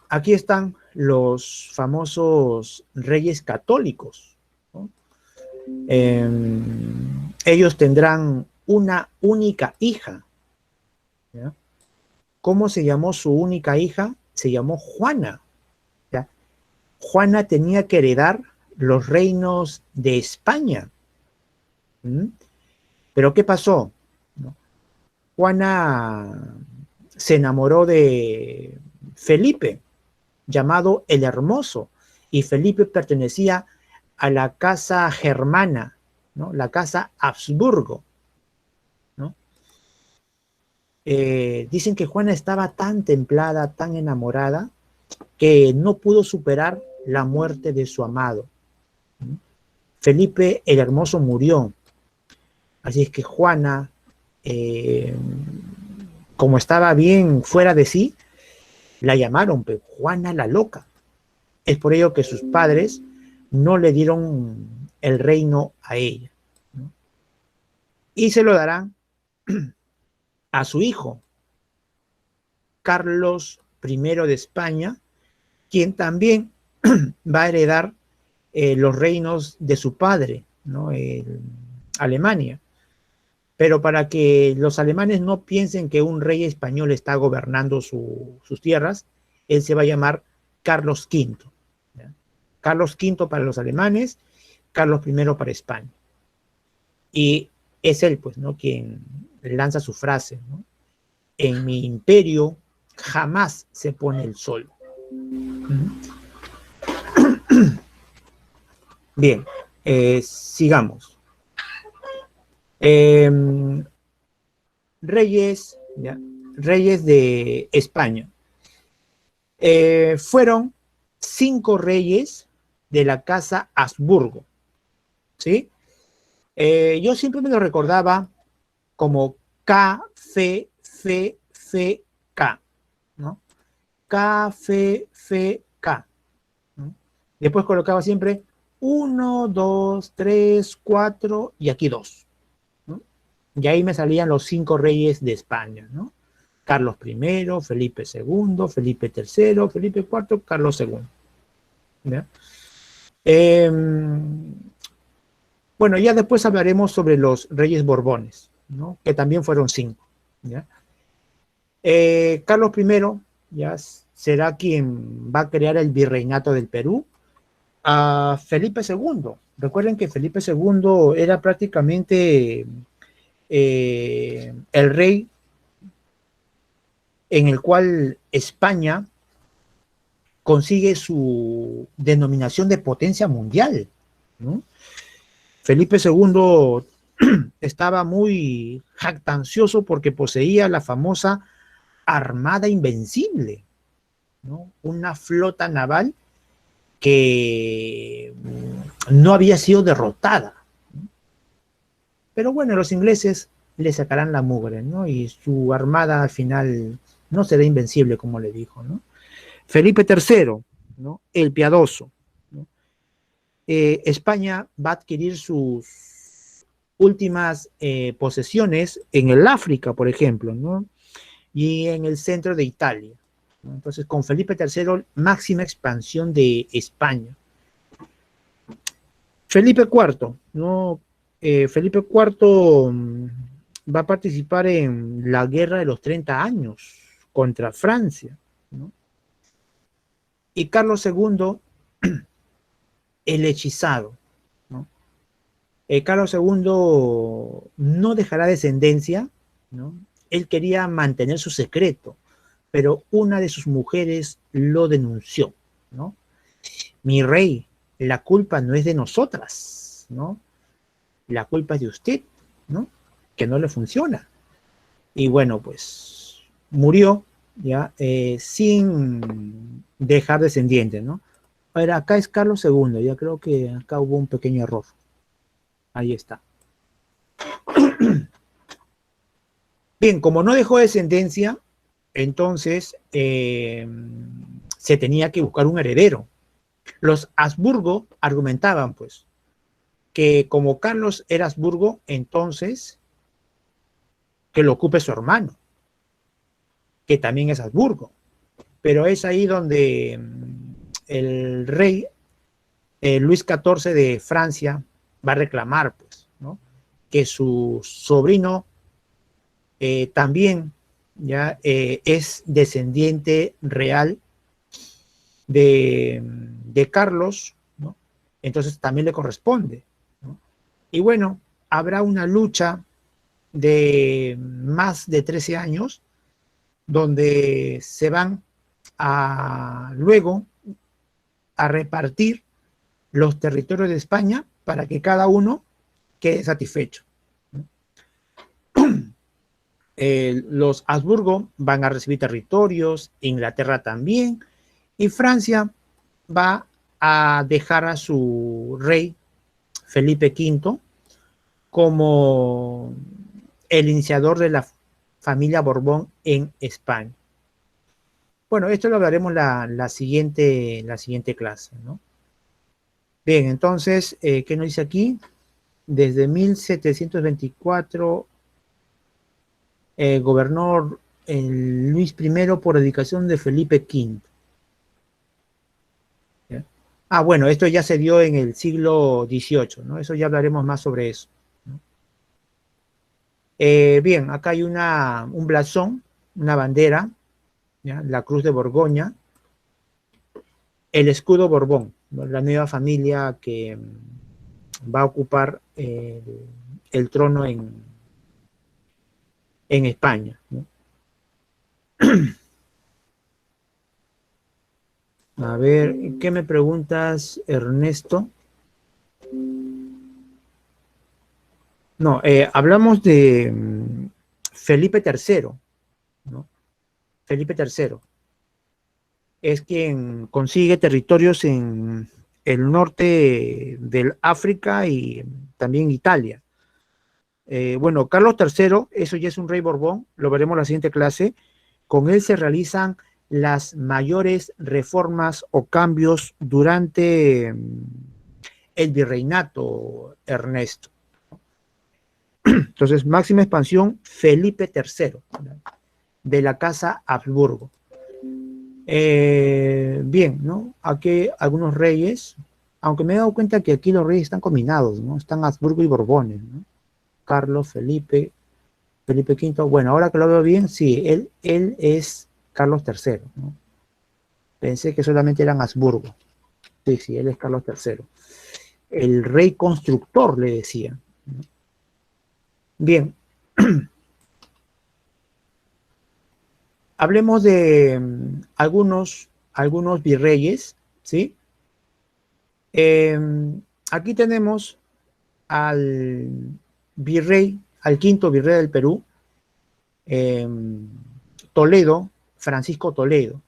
aquí están los famosos reyes católicos, ¿no? Ellos tendrán una única hija, ¿ya? ¿Cómo se llamó su única hija? Se llamó Juana, ¿ya? Juana tenía que heredar los reinos de España. Pero ¿qué pasó? Juana se enamoró de Felipe, llamado el Hermoso, y Felipe pertenecía a la casa germana, ¿no? La casa Habsburgo, ¿no? Dicen que Juana estaba tan templada, tan enamorada, que no pudo superar la muerte de su amado. Felipe el Hermoso murió, así es que Juana, eh, como estaba bien fuera de sí, la llamaron pues, Juana la Loca. Es por ello que sus padres no le dieron el reino a ella, ¿no? Y se lo darán a su hijo, Carlos I de España, quien también va a heredar los reinos de su padre, ¿no? Alemania. Pero para que los alemanes no piensen que un rey español está gobernando sus tierras, él se va a llamar Carlos V. ¿Ya? Carlos V para los alemanes, Carlos I para España. Y es él, pues, ¿no? Quien lanza su frase, ¿no? En mi imperio jamás se pone el sol. Bien, sigamos. Reyes, ¿ya? Reyes de España. Fueron 5 reyes de la casa Habsburgo, ¿sí? Yo siempre me lo recordaba como K, F, F, F, K, ¿no? K, F, F, K, ¿no? Después colocaba siempre 1, 2, 3, 4 y aquí 2, ¿no? Y ahí me salían los 5 reyes de España, ¿no? Carlos I, Felipe II, Felipe III, Felipe IV, Carlos II. ¿Ya? Bueno, ya después hablaremos sobre los reyes Borbones, ¿no? Que también fueron 5. ¿Ya? Carlos I ya será quien va a crear el virreinato del Perú. A Felipe II. Recuerden que Felipe II era prácticamente el rey en el cual España consigue su denominación de potencia mundial, ¿no? Felipe II estaba muy jactancioso porque poseía la famosa Armada Invencible, ¿no? Una flota naval que no había sido derrotada. Pero bueno, los ingleses le sacarán la mugre, ¿no? Y su armada al final no será invencible, como le dijo, ¿no? Felipe III, ¿no? El Piadoso, ¿no? España va a adquirir sus últimas posesiones en el África, por ejemplo, ¿no? Y en el centro de Italia, ¿no? Entonces, con Felipe III, máxima expansión de España. Felipe IV, ¿no? Felipe IV va a participar en la Guerra de los 30 años contra Francia, ¿no? Y Carlos II, el hechizado, ¿no? Carlos II no dejará descendencia, ¿no? Él quería mantener su secreto, pero una de sus mujeres lo denunció, ¿no? Mi rey, la culpa no es de nosotras, ¿no? La culpa es de usted, ¿no? Que no le funciona. Y bueno, pues murió, ya, sin dejar descendientes, ¿no? A ver, acá es Carlos II, ya creo que acá hubo un pequeño error. Ahí está. Bien, como no dejó descendencia, entonces se tenía que buscar un heredero. Los Habsburgo argumentaban, pues, que como Carlos era Habsburgo, entonces que lo ocupe su hermano, que también es Habsburgo. Pero es ahí donde el rey Luis XIV de Francia va a reclamar, pues, ¿no? Que su sobrino también ya es descendiente real de Carlos, ¿no? Entonces también le corresponde, ¿no? Y bueno, habrá una lucha de más de 13 años donde se van a luego a repartir los territorios de España para que cada uno quede satisfecho. Los Habsburgo van a recibir territorios, Inglaterra también, y Francia va a dejar a su rey Felipe V como el iniciador de la familia Borbón en España. Bueno, esto lo hablaremos la siguiente clase, ¿no? Bien, entonces, ¿qué nos dice aquí? Desde 1724 gobernó Luis I por dedicación de Felipe V. ¿Ya? Ah, bueno, esto ya se dio en el siglo XVIII, ¿no? Eso ya hablaremos más sobre eso, ¿no? Bien, acá hay un blasón, una bandera, ¿ya? La Cruz de Borgoña, el escudo Borbón, ¿no? La nueva familia que va a ocupar el trono en España, ¿no? A ver, ¿qué me preguntas, Ernesto? No, hablamos de Felipe III, ¿no? Felipe III es quien consigue territorios en el norte del África y también Italia. Bueno, Carlos III, eso ya es un rey Borbón, lo veremos en la siguiente clase. Con él se realizan las mayores reformas o cambios durante el virreinato, Ernesto. Entonces, máxima expansión, Felipe III, de la casa Habsburgo. Bien, ¿no? Aquí algunos reyes, aunque me he dado cuenta que aquí los reyes están combinados, ¿no? Están Habsburgo y Borbones, ¿no? Carlos, Felipe V. Bueno, ahora que lo veo bien, sí, él es Carlos III, ¿no? Pensé que solamente eran Habsburgo. Sí, sí, él es Carlos III. El rey constructor, le decía, ¿no? Bien. Hablemos de algunos virreyes, ¿sí? Aquí tenemos al virrey, al quinto virrey del Perú, Toledo, Francisco Toledo,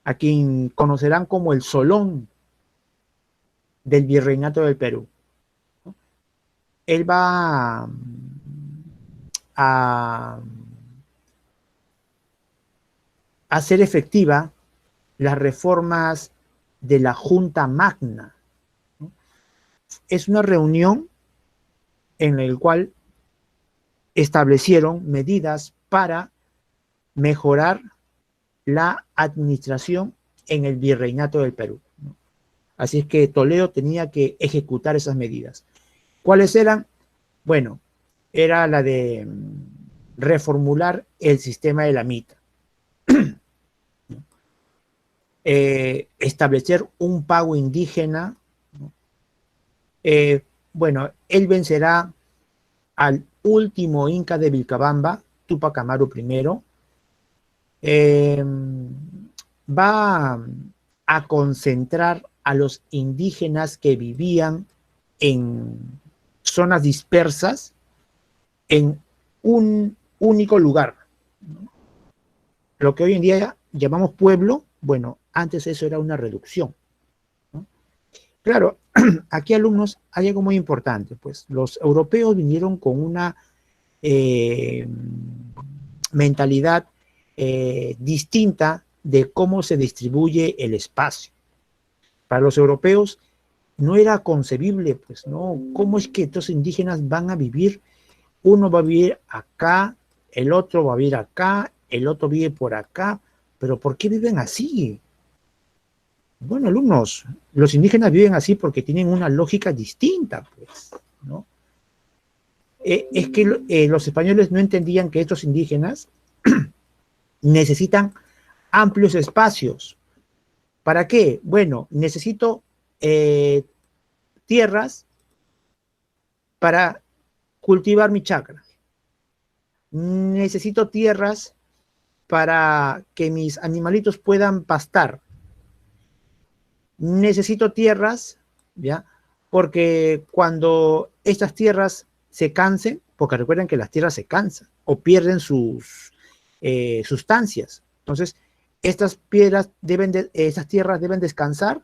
a quien conocerán como el Solón del virreinato del Perú. Él va a hacer efectiva las reformas de la Junta Magna. Es una reunión en la cual establecieron medidas para mejorar la administración en el virreinato del Perú, ¿no? Así es que Toledo tenía que ejecutar esas medidas. ¿Cuáles eran? Bueno, era la de reformular el sistema de la mita, establecer un pago indígena, ¿no? Bueno, él vencerá al último inca de Vilcabamba, Túpac Amaru I, va a concentrar a los indígenas que vivían en zonas dispersas en un único lugar. Lo que hoy en día llamamos pueblo, bueno, antes eso era una reducción, ¿no? Claro, aquí alumnos, hay algo muy importante, pues los europeos vinieron con una mentalidad distinta de cómo se distribuye el espacio. Para los europeos no era concebible, pues, ¿no? ¿Cómo es que estos indígenas van a vivir? Uno va a vivir acá, el otro va a vivir acá, el otro vive por acá, pero ¿por qué viven así? Bueno, alumnos, los indígenas viven así porque tienen una lógica distinta, pues, ¿no? Es que los españoles no entendían que estos indígenas necesitan amplios espacios. ¿Para qué? Bueno, necesito tierras para cultivar mi chacra. Necesito tierras para que mis animalitos puedan pastar. Necesito tierras, ¿ya? Porque cuando estas tierras se cansen, porque recuerden que las tierras se cansan o pierden sus sustancias. Entonces, estas esas tierras deben descansar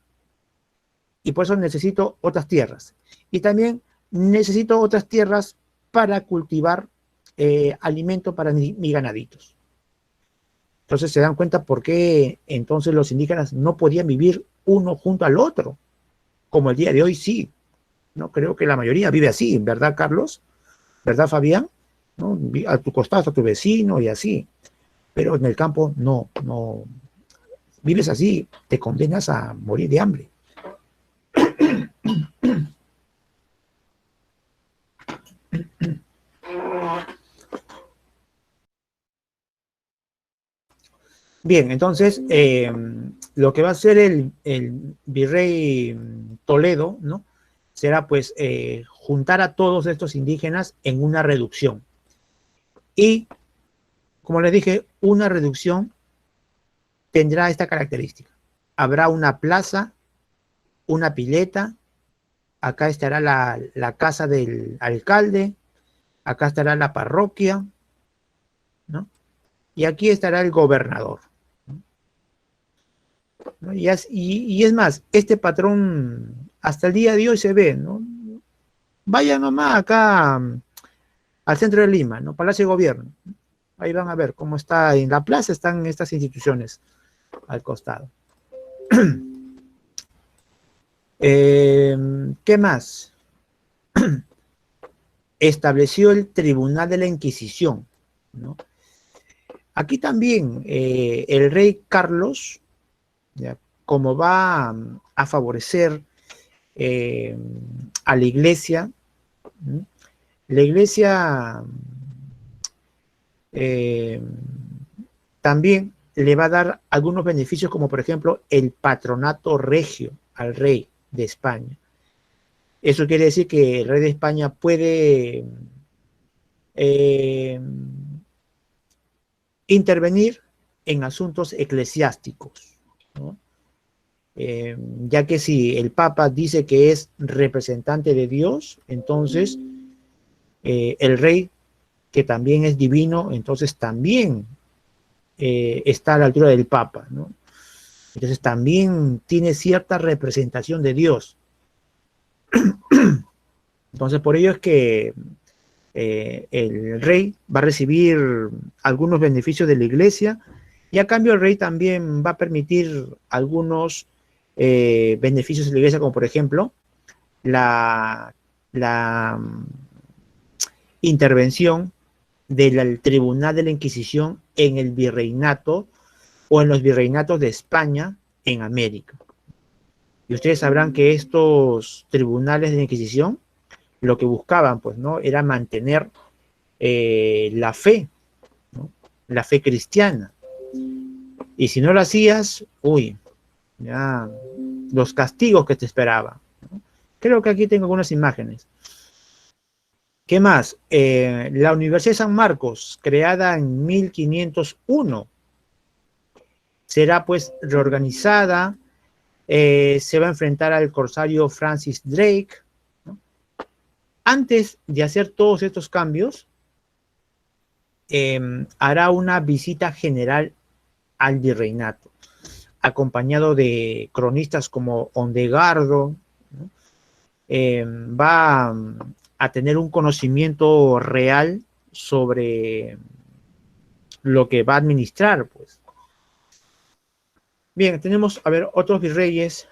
y por eso necesito otras tierras. Y también necesito otras tierras para cultivar alimento para mis ganaditos. Entonces se dan cuenta por qué entonces los indígenas no podían vivir uno junto al otro, como el día de hoy sí. No creo que la mayoría vive así, ¿verdad, Carlos? ¿Verdad, Fabián? ¿No? A tu costado a tu vecino y así. Pero en el campo no, no. Vives así, te condenas a morir de hambre. Bien, entonces lo que va a hacer el virrey Toledo, ¿no? Será pues juntar a todos estos indígenas en una reducción. Y, como les dije, una reducción tendrá esta característica. Habrá una plaza, una pileta, acá estará la casa del alcalde, acá estará la parroquia, ¿no? Y aquí estará el gobernador, ¿no? Y es más, este patrón hasta el día de hoy se ve, ¿no? Vayan nomás acá al centro de Lima, ¿no? Palacio de Gobierno. Ahí van a ver cómo está en la plaza, están estas instituciones al costado. ¿Qué más? Estableció el Tribunal de la Inquisición, ¿no? Aquí también el rey Carlos, ¿ya? Como va a favorecer a la iglesia, ¿no? La iglesia también le va a dar algunos beneficios, como por ejemplo el patronato regio al rey de España. Eso quiere decir que el rey de España puede intervenir en asuntos eclesiásticos, ¿no? Ya que si el Papa dice que es representante de Dios, entonces el rey, que también es divino, entonces también está a la altura del Papa, ¿no? Entonces también tiene cierta representación de Dios. Entonces por ello es que el rey va a recibir algunos beneficios de la iglesia y a cambio el rey también va a permitir algunos beneficios de la iglesia, como por ejemplo la intervención del Tribunal de la Inquisición en el virreinato o en los virreinatos de España en América. Y ustedes sabrán que estos tribunales de la Inquisición lo que buscaban, pues, ¿no? Era mantener la fe, ¿no? La fe cristiana. Y si no lo hacías, uy, ya los castigos que te esperaban, ¿no? Creo que aquí tengo algunas imágenes. ¿Qué más? La Universidad de San Marcos, creada en 1501, será pues reorganizada, se va a enfrentar al corsario Francis Drake, ¿no? Antes de hacer todos estos cambios, hará una visita general al virreinato, acompañado de cronistas como Ondegardo, ¿no? Va a tener un conocimiento real sobre lo que va a administrar, pues. Bien, tenemos, a ver, otros virreyes.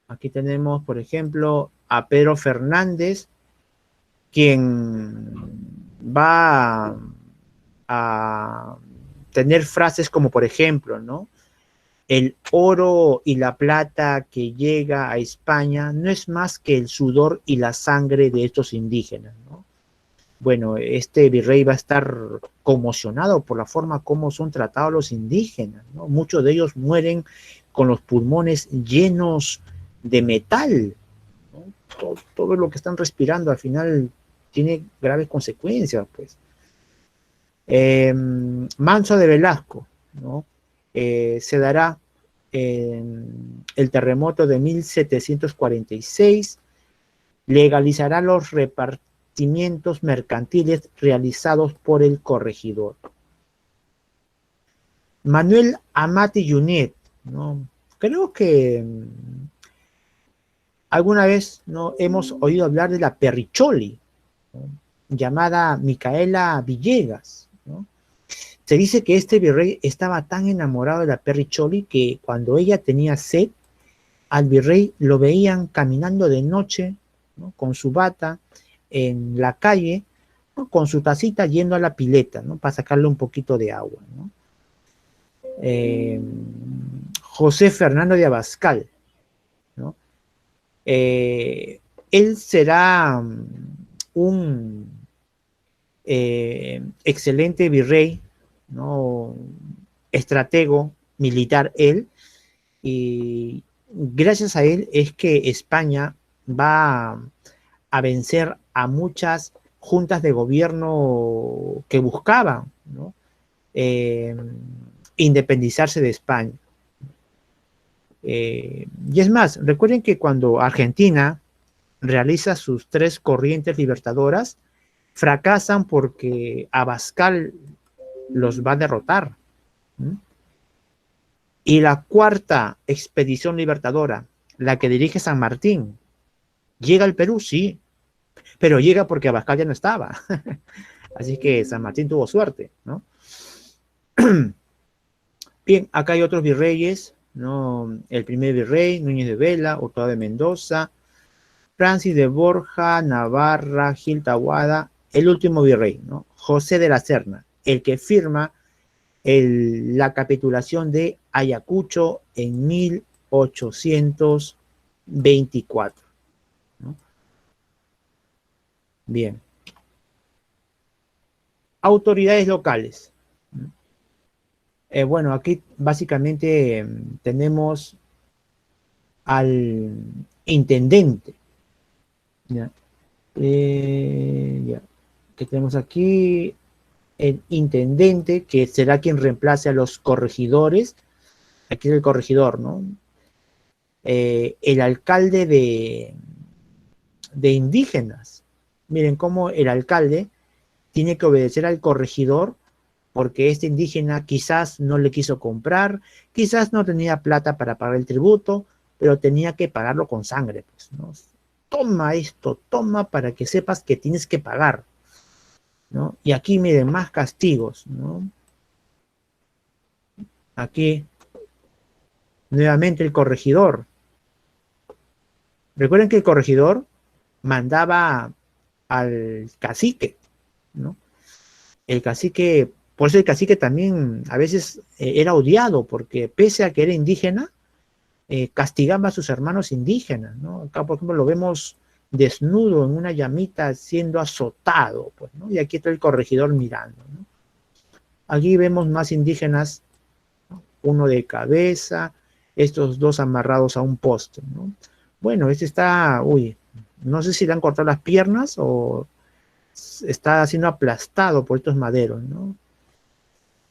Aquí tenemos, por ejemplo, a Pedro Fernández, quien va a tener frases como, por ejemplo, ¿no? El oro y la plata que llega a España no es más que el sudor y la sangre de estos indígenas, ¿no? Bueno, este virrey va a estar conmocionado por la forma como son tratados los indígenas, ¿no? Muchos de ellos mueren con los pulmones llenos de metal, ¿no? Todo lo que están respirando al final tiene graves consecuencias, pues. Manso de Velasco, ¿no? Se dará el terremoto de 1746, legalizará los revestimientos mercantiles realizados por el corregidor. Manuel Amat y Junet, ¿no? Creo que alguna vez, ¿no?, hemos oído hablar de la Perricholi, ¿no?, llamada Micaela Villegas, ¿no? Se dice que este virrey estaba tan enamorado de la Perricholi que cuando ella tenía sed, al virrey lo veían caminando de noche, ¿no?, con su bata en la calle, ¿no?, con su tacita yendo a la pileta, ¿no?, para sacarle un poquito de agua, ¿no? José Fernando de Abascal, ¿no? Él será un excelente virrey, ¿no?, estratego militar él, y gracias a él es que España va a vencer a muchas juntas de gobierno que buscaban, ¿no?, independizarse de España. Y es más, recuerden que cuando Argentina realiza sus 3 corrientes libertadoras, fracasan porque Abascal los va a derrotar. Y la 4ª expedición libertadora, la que dirige San Martín, llega al Perú, sí, pero llega porque Abascal ya no estaba. Así que San Martín tuvo suerte, ¿no? Bien, acá hay otros virreyes, ¿no? El primer virrey, Núñez de Vela, Hurtado de Mendoza, Francis de Borja, Navarra, Gil Tahuada, el último virrey, ¿no?, José de la Serna, el que firma la capitulación de Ayacucho en 1824, ¿no? Bien. Autoridades locales. Bueno, aquí básicamente tenemos al intendente. ¿Ya? Ya. Que tenemos aquí el intendente, que será quien reemplace a los corregidores. Aquí es el corregidor, ¿no? El alcalde de indígenas. Miren cómo el alcalde tiene que obedecer al corregidor porque este indígena quizás no le quiso comprar, quizás no tenía plata para pagar el tributo, pero tenía que pagarlo con sangre, pues, ¿no? Toma esto, toma para que sepas que tienes que pagar, ¿no? Y aquí miren, más castigos, ¿no? Aquí, nuevamente el corregidor. Recuerden que el corregidor mandaba al cacique, ¿no? El cacique, por eso el cacique también a veces era odiado, porque pese a que era indígena, castigaba a sus hermanos indígenas, ¿no? Acá, por ejemplo, lo vemos desnudo en una llamita siendo azotado, pues, ¿no? Y aquí está el corregidor mirando, ¿no? Aquí vemos más indígenas, ¿no?, uno de cabeza, estos 2 amarrados a un poste, ¿no? Bueno, este está, uy, no sé si le han cortado las piernas o está siendo aplastado por estos maderos, ¿no?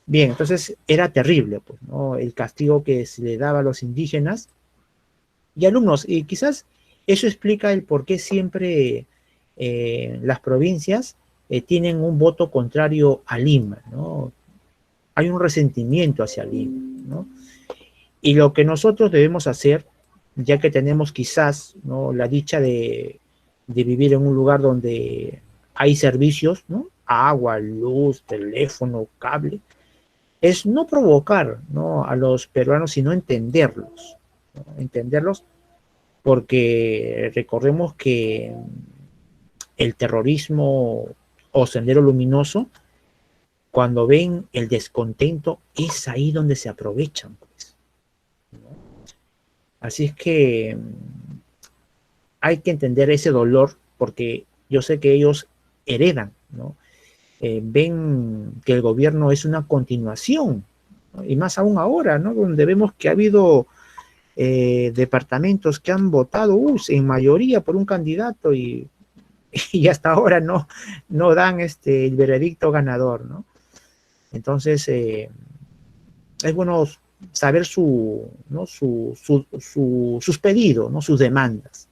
Bien, entonces era terrible, pues, ¿no?, el castigo que se le daba a los indígenas y alumnos, y quizás eso explica el por qué siempre las provincias tienen un voto contrario a Lima, ¿no? Hay un resentimiento hacia Lima, ¿no? Y lo que nosotros debemos hacer, ya que tenemos quizás, ¿no?, la dicha de vivir en un lugar donde hay servicios, ¿no?, agua, luz, teléfono, cable, es no provocar, ¿no?, a los peruanos, sino entenderlos, ¿no? Entenderlos, porque recordemos que el terrorismo o Sendero Luminoso, cuando ven el descontento, es ahí donde se aprovechan, pues, ¿no? Así es que hay que entender ese dolor, porque yo sé que ellos heredan, ¿no? Ven que el gobierno es una continuación, ¿no? Y más aún ahora, ¿no?, donde vemos que ha habido departamentos que han votado en mayoría por un candidato y hasta ahora no dan el veredicto ganador, ¿no? Entonces, es bueno saber ¿no?, sus pedidos, ¿no?, sus demandas.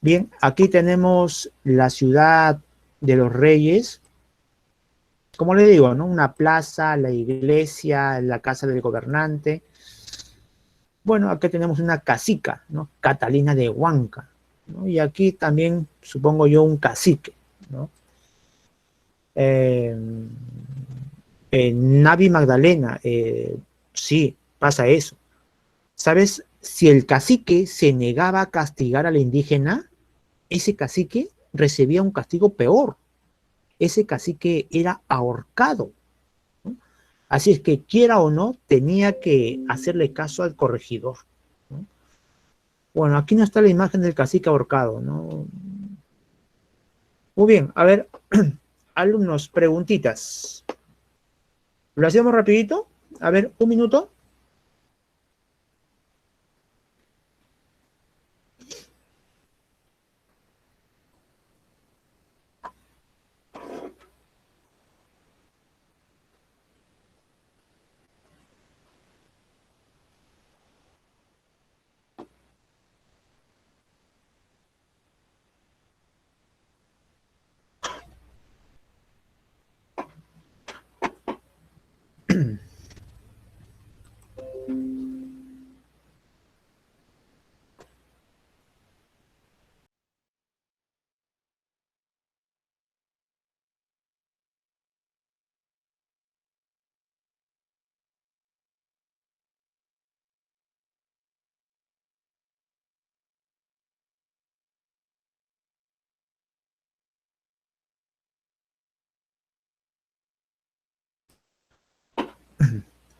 Bien, aquí tenemos la ciudad de los reyes. Como le digo, ¿no? Una plaza, la iglesia, la casa del gobernante. Bueno, aquí tenemos una casica, ¿no? Catalina de Huanca, ¿no? Y aquí también, supongo yo, un cacique, ¿no? Eh, Navi Magdalena, sí, pasa eso. ¿Sabes? Si el cacique se negaba a castigar al indígena, ese cacique recibía un castigo peor. Ese cacique era ahorcado, ¿no? Así es que, quiera o no, tenía que hacerle caso al corregidor, ¿no? Bueno, aquí no está la imagen del cacique ahorcado, ¿no? Muy bien, a ver, alumnos, preguntitas. ¿Lo hacemos rapidito? A ver, un minuto.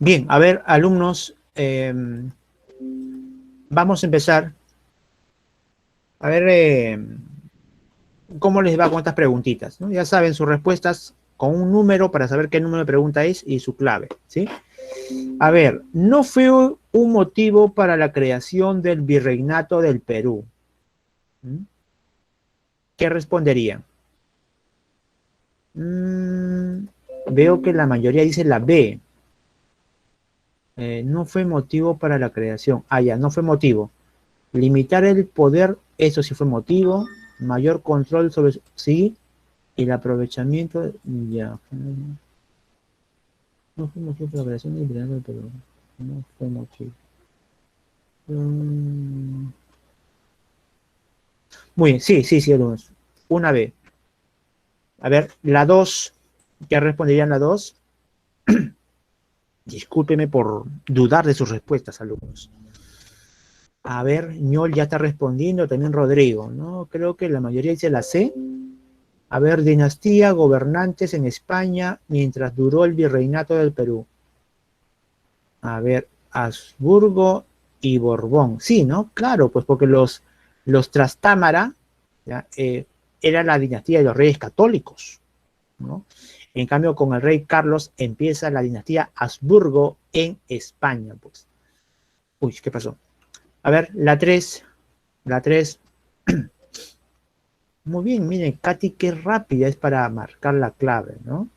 Bien, a ver, alumnos, vamos a empezar. A ver, cómo les va con estas preguntitas, ¿no? Ya saben sus respuestas con un número para saber qué número de pregunta es y su clave, ¿sí? A ver, no fue un motivo para la creación del virreinato del Perú. ¿Mm? ¿Qué responderían? Mm, veo que la mayoría dice la B. No fue motivo para la creación. Ah, ya, no fue motivo. Limitar el poder, eso sí fue motivo. Mayor control sobre, sí. Y el aprovechamiento, ya. No fue motivo para la creación del virreinato del Perú. No fue motivo. Mm, muy bien, sí, sí, sí, alumnos. Una B. A ver, la 2. ¿Qué responderían la 2? Discúlpeme por dudar de sus respuestas, alumnos. A ver, Ñol ya está respondiendo, también Rodrigo, ¿no? Creo que la mayoría dice la C. A ver, dinastía, gobernantes en España mientras duró el virreinato del Perú. A ver, Habsburgo y Borbón. Sí, ¿no? Claro, pues porque los Trastámara, ¿ya? Era la dinastía de los reyes católicos, ¿no? En cambio, con el rey Carlos empieza la dinastía Habsburgo en España, pues. Uy, ¿qué pasó? A ver, la 3, la 3. Muy bien, miren, Katy, qué rápida es para marcar la clave, ¿no?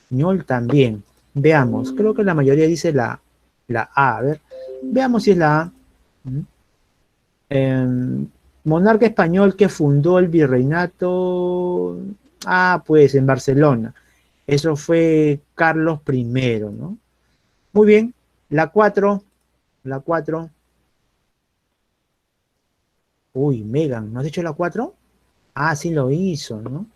Ñol también. Veamos, creo que la mayoría dice la A. A ver, veamos si es la A. ¿Mm? Monarca español que fundó el virreinato. Ah, pues en Barcelona. Eso fue Carlos I, ¿no? Muy bien. La 4, la 4. Uy, Megan, ¿no has dicho la 4? Ah, sí lo hizo, ¿no?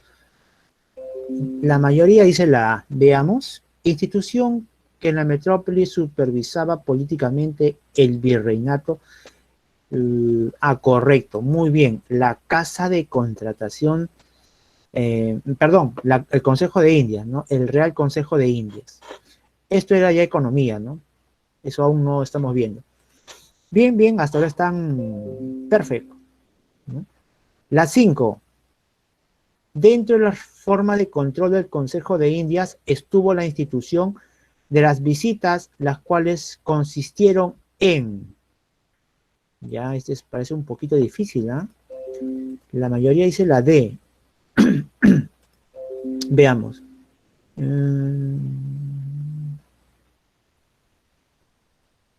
La mayoría dice la A. Veamos. Institución que en la metrópoli supervisaba políticamente el virreinato. Correcto, muy bien. La Casa de Contratación, perdón, el Consejo de Indias, ¿no? El Real Consejo de Indias. Esto era ya economía, ¿no? Eso aún no estamos viendo. Bien, bien, hasta ahora están perfecto, ¿no? La 5. Dentro de la forma de control del Consejo de Indias estuvo la institución de las visitas, las cuales consistieron en, ya este parece un poquito difícil, ¿ah? La mayoría dice la D. Veamos.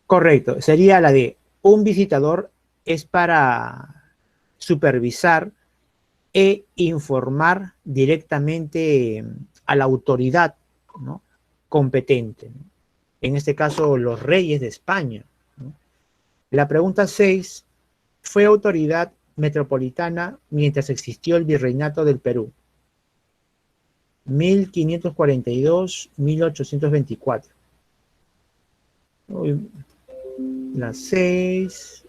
Correcto, sería la de un visitador es para supervisar e informar directamente a la autoridad, ¿no?, competente, ¿no? En este caso, los reyes de España, ¿no? La pregunta 6, ¿fue autoridad metropolitana mientras existió el virreinato del Perú? 1542, 1824. Uy, la 6.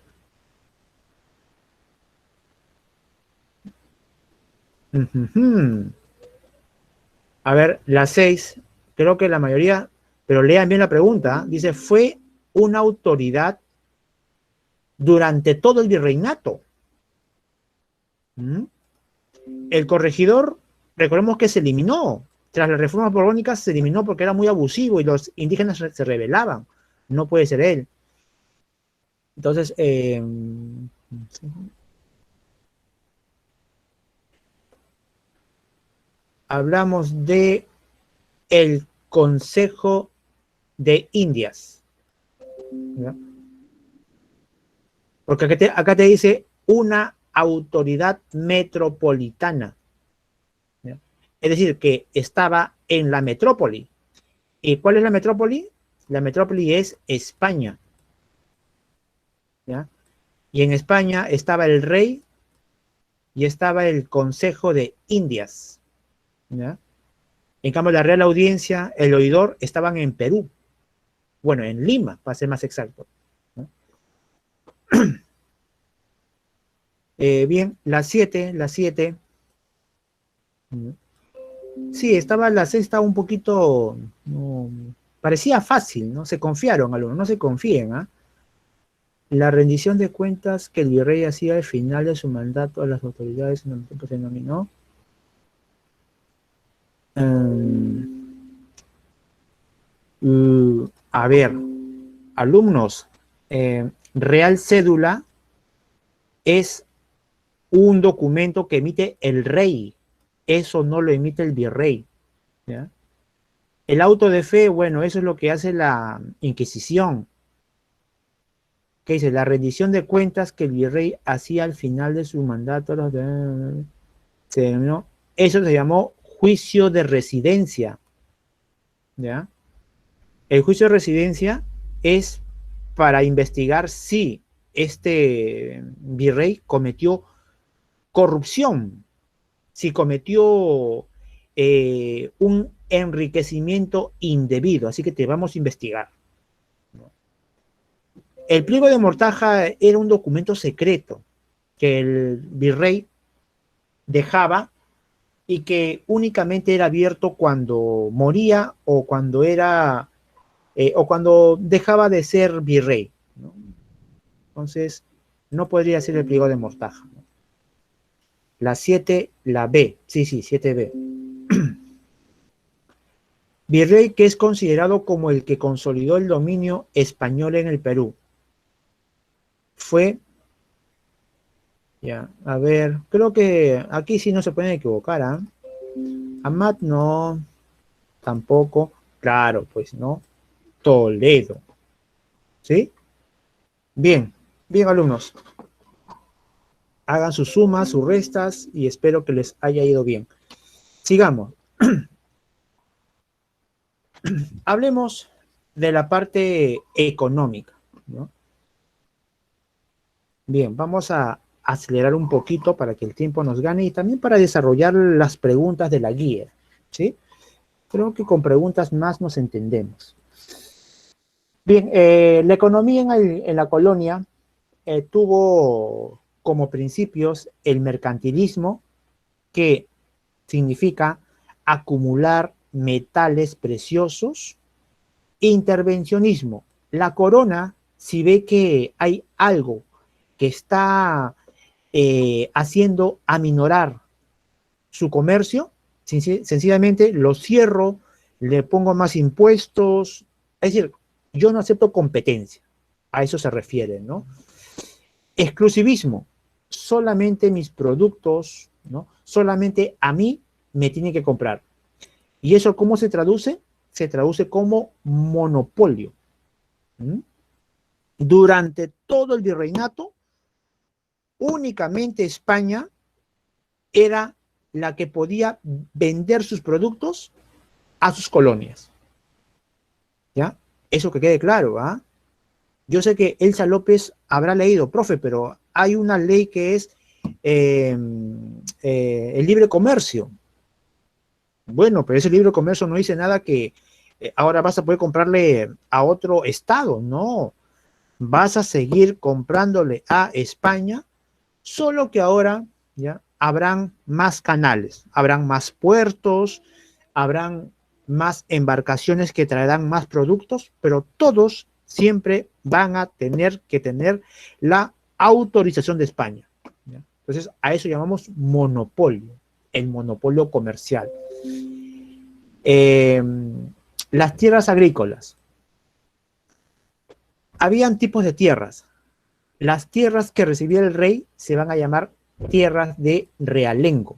A ver, la 6, creo que la mayoría, pero lean bien la pregunta. Dice, ¿fue una autoridad durante todo el virreinato? El corregidor, recordemos que se eliminó. Tras las reformas borbónicas se eliminó porque era muy abusivo y los indígenas se rebelaban. No puede ser él. Entonces, hablamos de el Consejo de Indias, ¿no? Porque acá te dice una autoridad metropolitana, ¿no? Es decir, que estaba en la metrópoli. ¿Y cuál es la metrópoli? La metrópoli es España, ¿ya? Y en España estaba el rey y estaba el Consejo de Indias, ¿ya? En cambio, la Real Audiencia, el oidor, estaban en Perú. Bueno, en Lima, para ser más exacto, ¿no? Bien, la 7. Sí, estaba la sexta un poquito, no, parecía fácil, ¿no? Se confiaron algunos, no se confíen, ¿ah? La rendición de cuentas que el virrey hacía al final de su mandato a las autoridades en el tiempo se denominó. A ver, alumnos, Real Cédula es un documento que emite el rey, eso no lo emite el virrey, ¿ya? El auto de fe, bueno, eso es lo que hace la Inquisición, que dice la rendición de cuentas que el virrey hacía al final de su mandato, se denominó, eso se llamó juicio de residencia, ¿ya? El juicio de residencia es para investigar si este virrey cometió corrupción, si cometió un enriquecimiento indebido, así que te vamos a investigar. El pliego de mortaja era un documento secreto que el virrey dejaba y que únicamente era abierto cuando moría o cuando era o cuando dejaba de ser virrey, ¿no? Entonces, no podría ser el pliego de mortaja, ¿no? La 7, la B, sí, 7B. Virrey que es considerado como el que consolidó el dominio español en el Perú. Fue, ya, a ver, creo que aquí sí no se pueden equivocar, ¿ah? Amat no, tampoco, claro, pues no, Toledo, ¿sí? Bien, bien alumnos. Hagan sus sumas, sus restas y espero que les haya ido bien. Sigamos. Hablemos de la parte económica, ¿no? Bien, vamos a acelerar un poquito para que el tiempo nos gane y también para desarrollar las preguntas de la guía, ¿sí? Creo que con preguntas más nos entendemos. Bien, la economía en la colonia tuvo como principios el mercantilismo, que significa acumular metales preciosos, intervencionismo. La corona, si ve que hay algo que está haciendo aminorar su comercio, sencillamente lo cierro, le pongo más impuestos, es decir, yo no acepto competencia, a eso se refiere, ¿no? Exclusivismo, solamente mis productos, ¿no? Solamente a mí me tienen que comprar. ¿Y eso cómo se traduce? Se traduce como monopolio. ¿Mm? Durante todo el virreinato, únicamente España era la que podía vender sus productos a sus colonias. ¿Ya? Eso que quede claro, ¿ah? Yo sé que Elsa López habrá leído, profe, pero hay una ley que es el libre comercio. Bueno, pero ese libre comercio no dice nada que ahora vas a poder comprarle a otro estado, no. Vas a seguir comprándole a España, solo que ahora ya habrán más canales, habrán más puertos, habrán más embarcaciones que traerán más productos, pero todos siempre van a tener que tener la autorización de España. ¿Ya? Entonces, a eso llamamos monopolio, el monopolio comercial. Eh, las tierras agrícolas. Habían tipos de tierras. Las tierras que recibía el rey se van a llamar tierras de realengo.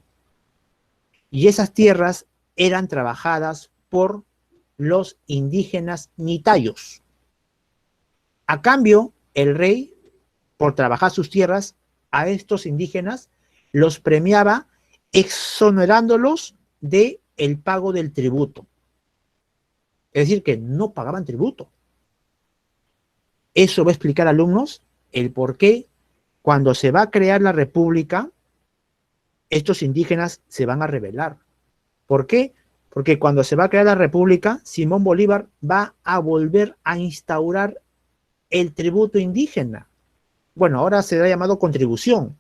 Y esas tierras eran trabajadas por los indígenas nitayos. A cambio, el rey, por trabajar sus tierras, a estos indígenas los premiaba exonerándolos de el pago del tributo. Es decir, que no pagaban tributo. Eso va a explicar, alumnos, el por qué cuando se va a crear la república, estos indígenas se van a rebelar. ¿Por qué? Porque cuando se va a crear la república, Simón Bolívar va a volver a instaurar el tributo indígena. Bueno, ahora se ha llamado contribución.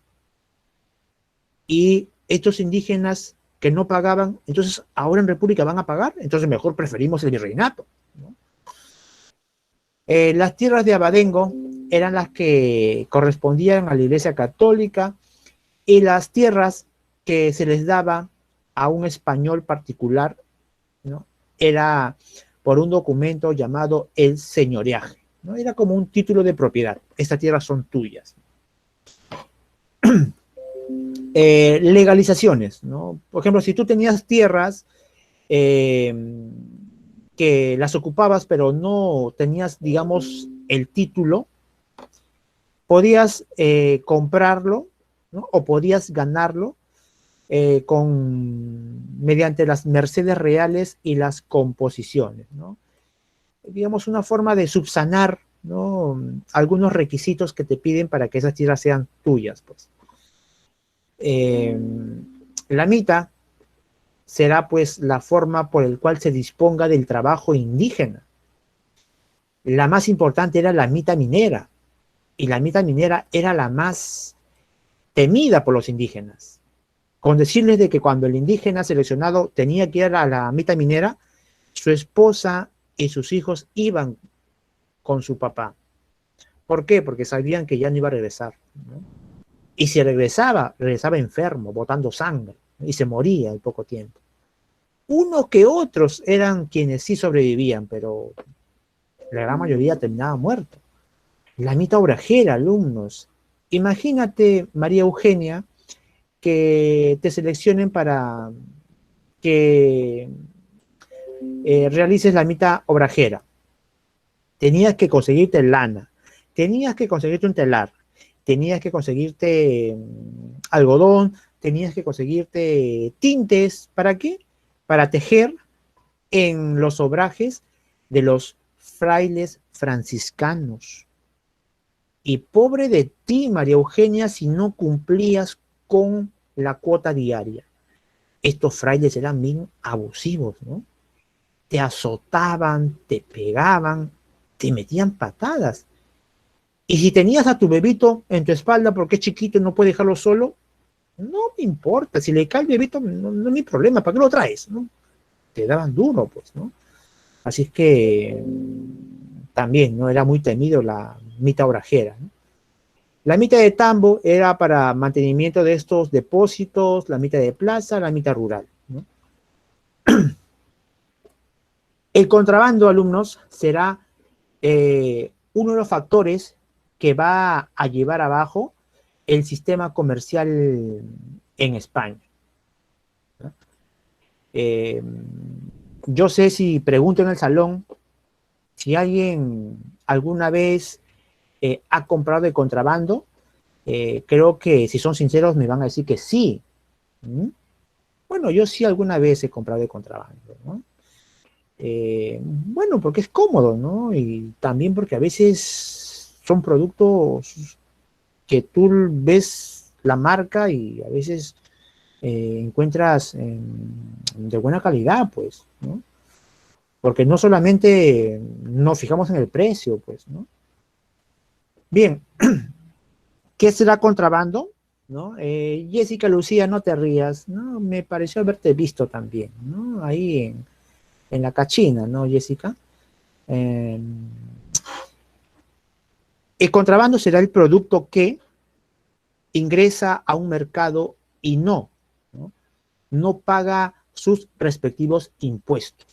Y estos indígenas que no pagaban, entonces ahora en república van a pagar, entonces mejor preferimos el virreinato, ¿no? Las tierras de Abadengo eran las que correspondían a la Iglesia Católica y las tierras que se les daba a un español particular, ¿no? Era por un documento llamado el señoreaje, ¿no? Era como un título de propiedad. Estas tierras son tuyas. Legalizaciones, ¿no? Por ejemplo, si tú tenías tierras que las ocupabas pero no tenías, digamos, el título, podías comprarlo, ¿no? O podías ganarlo mediante las mercedes reales y las composiciones, ¿no? Digamos, una forma de subsanar, ¿no?, algunos requisitos que te piden para que esas tierras sean tuyas, pues. La mita será pues la forma por el cual se disponga del trabajo indígena. La más importante era la mita minera, y la mita minera era la más temida por los indígenas. Con decirles de que cuando el indígena seleccionado tenía que ir a la mita minera, su esposa y sus hijos iban con su papá. ¿Por qué? Porque sabían que ya no iba a regresar, ¿no? Y si regresaba, regresaba enfermo, botando sangre, y se moría en poco tiempo. Unos que otros eran quienes sí sobrevivían, pero la gran mayoría terminaba muerto. La mita obrajera, alumnos. Imagínate, María Eugenia, que te seleccionen para que realices la mita obrajera. Tenías que conseguirte lana, tenías que conseguirte un telar, tenías que conseguirte algodón, tenías que conseguirte tintes. ¿Para qué? Para tejer en los obrajes de los frailes franciscanos. Y pobre de ti, María Eugenia, si no cumplías con la cuota diaria. Estos frailes eran bien abusivos, ¿no? Te azotaban, te pegaban, te metían patadas. Y si tenías a tu bebito en tu espalda porque es chiquito y no puedes dejarlo solo, no me importa. Si le cae el bebito, no es mi problema. ¿Para qué lo traes, no? Te daban duro, pues, ¿no? Así es que también no era muy temido la mita obrajera, ¿no? La mita de tambo era para mantenimiento de estos depósitos, la mita de plaza, la mita rural, ¿no? El contrabando, alumnos, será uno de los factores que va a llevar abajo el sistema comercial en España, ¿no? Yo sé, si pregunto en el salón si alguien alguna vez ha comprado de contrabando, Creo que si son sinceros me van a decir que sí. ¿Mm? Bueno, yo sí alguna vez he comprado de contrabando, ¿no? Bueno, porque es cómodo, ¿no? Y también porque a veces son productos que tú ves la marca y a veces encuentras de buena calidad, pues, ¿no? Porque no solamente nos fijamos en el precio, pues, ¿no? Bien, ¿qué será contrabando? ¿No? Jessica Lucía, no te rías, ¿no? Me pareció haberte visto también, ¿no? Ahí en la cachina, ¿no, Jessica? Eh, el contrabando será el producto que ingresa a un mercado y ¿no? No paga sus respectivos impuestos.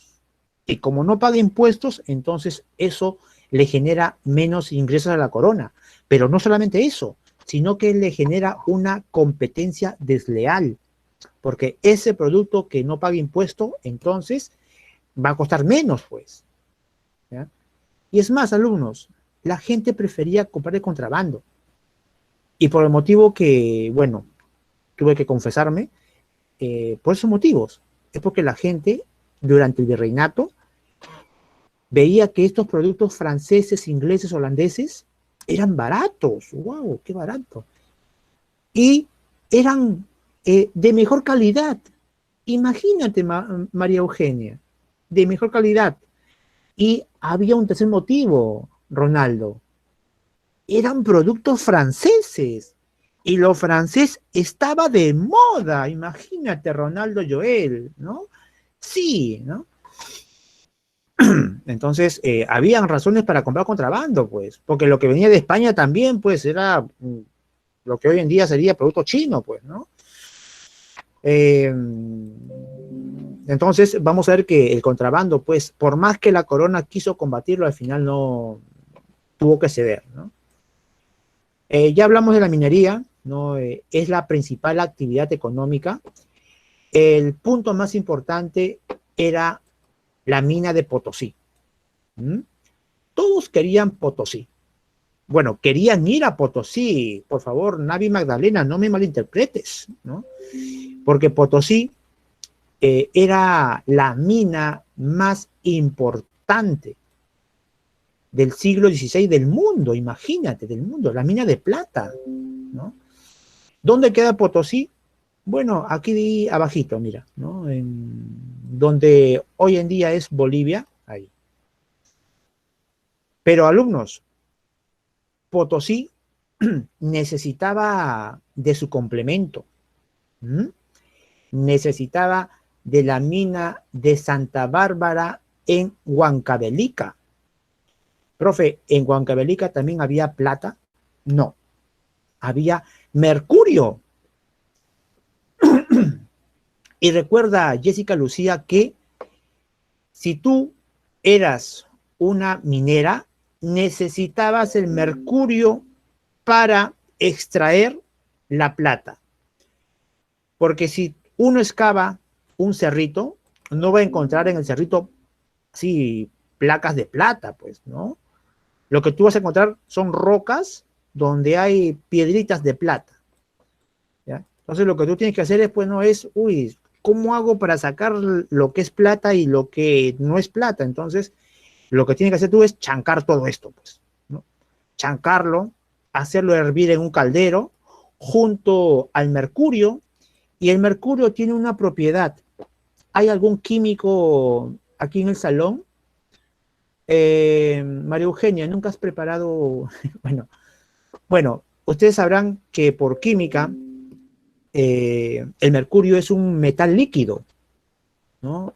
Y como no paga impuestos, entonces eso le genera menos ingresos a la corona. Pero no solamente eso, sino que le genera una competencia desleal, porque ese producto que no paga impuesto, entonces va a costar menos, pues. ¿Ya? Y es más, alumnos, la gente prefería comprar de contrabando. Y por el motivo que, bueno, tuve que confesarme, por esos motivos, es porque la gente durante el virreinato veía que estos productos franceses, ingleses, holandeses eran baratos. ¡Wow! ¡Qué barato! Y eran de mejor calidad. Imagínate, María Eugenia, de mejor calidad. Y había un tercer motivo, Ronaldo. Eran productos franceses. Y lo francés estaba de moda. Imagínate, Ronaldo Joel, ¿no? Sí, ¿no? Entonces, habían razones para comprar contrabando, pues, porque lo que venía de España también, pues, era lo que hoy en día sería producto chino, pues, ¿no? Eh, entonces, vamos a ver que el contrabando, pues, por más que la corona quiso combatirlo, al final no tuvo que ceder, ¿no? Ya hablamos de la minería, ¿no? Es la principal actividad económica. El punto más importante era la mina de Potosí. ¿Mm? Todos querían Potosí. Bueno, querían ir a Potosí. Por favor, Navi Magdalena, no me malinterpretes, ¿no? Porque Potosí era la mina más importante del siglo XVI del mundo, imagínate, del mundo, la mina de plata, ¿no? ¿Dónde queda Potosí? Bueno, aquí abajito, mira, ¿no? Donde hoy en día es Bolivia, ahí. Pero alumnos, Potosí necesitaba de su complemento, ¿m? Necesitaba de la mina de Santa Bárbara en Huancavelica. Profe, ¿en Huancavelica también había plata? No, había mercurio. Y recuerda, Jessica Lucía, que si tú eras una minera, necesitabas el mercurio para extraer la plata. Porque si uno excava un cerrito, no va a encontrar en el cerrito así placas de plata, pues, ¿no? Lo que tú vas a encontrar son rocas donde hay piedritas de plata, ¿ya? Entonces lo que tú tienes que hacer es, pues, no es, uy, ¿cómo hago para sacar lo que es plata y lo que no es plata? Entonces, lo que tienes que hacer tú es chancar todo esto, pues, ¿no? Chancarlo, hacerlo hervir en un caldero junto al mercurio, y el mercurio tiene una propiedad. ¿Hay algún químico aquí en el salón? María Eugenia, ¿nunca has preparado? Bueno, bueno, ustedes sabrán que por química el mercurio es un metal líquido, ¿no?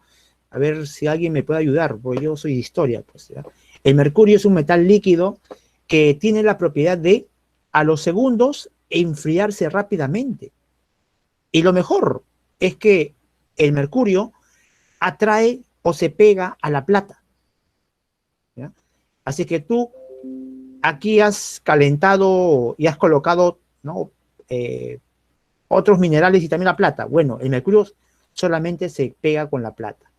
A ver si alguien me puede ayudar, porque yo soy de historia, pues, ¿ya? El mercurio es un metal líquido que tiene la propiedad de, a los segundos, enfriarse rápidamente. Y lo mejor es que el mercurio atrae o se pega a la plata, ¿ya? Así que tú aquí has calentado y has colocado, ¿no? eh, otros minerales y también la plata. Bueno, el mercurio solamente se pega con la plata.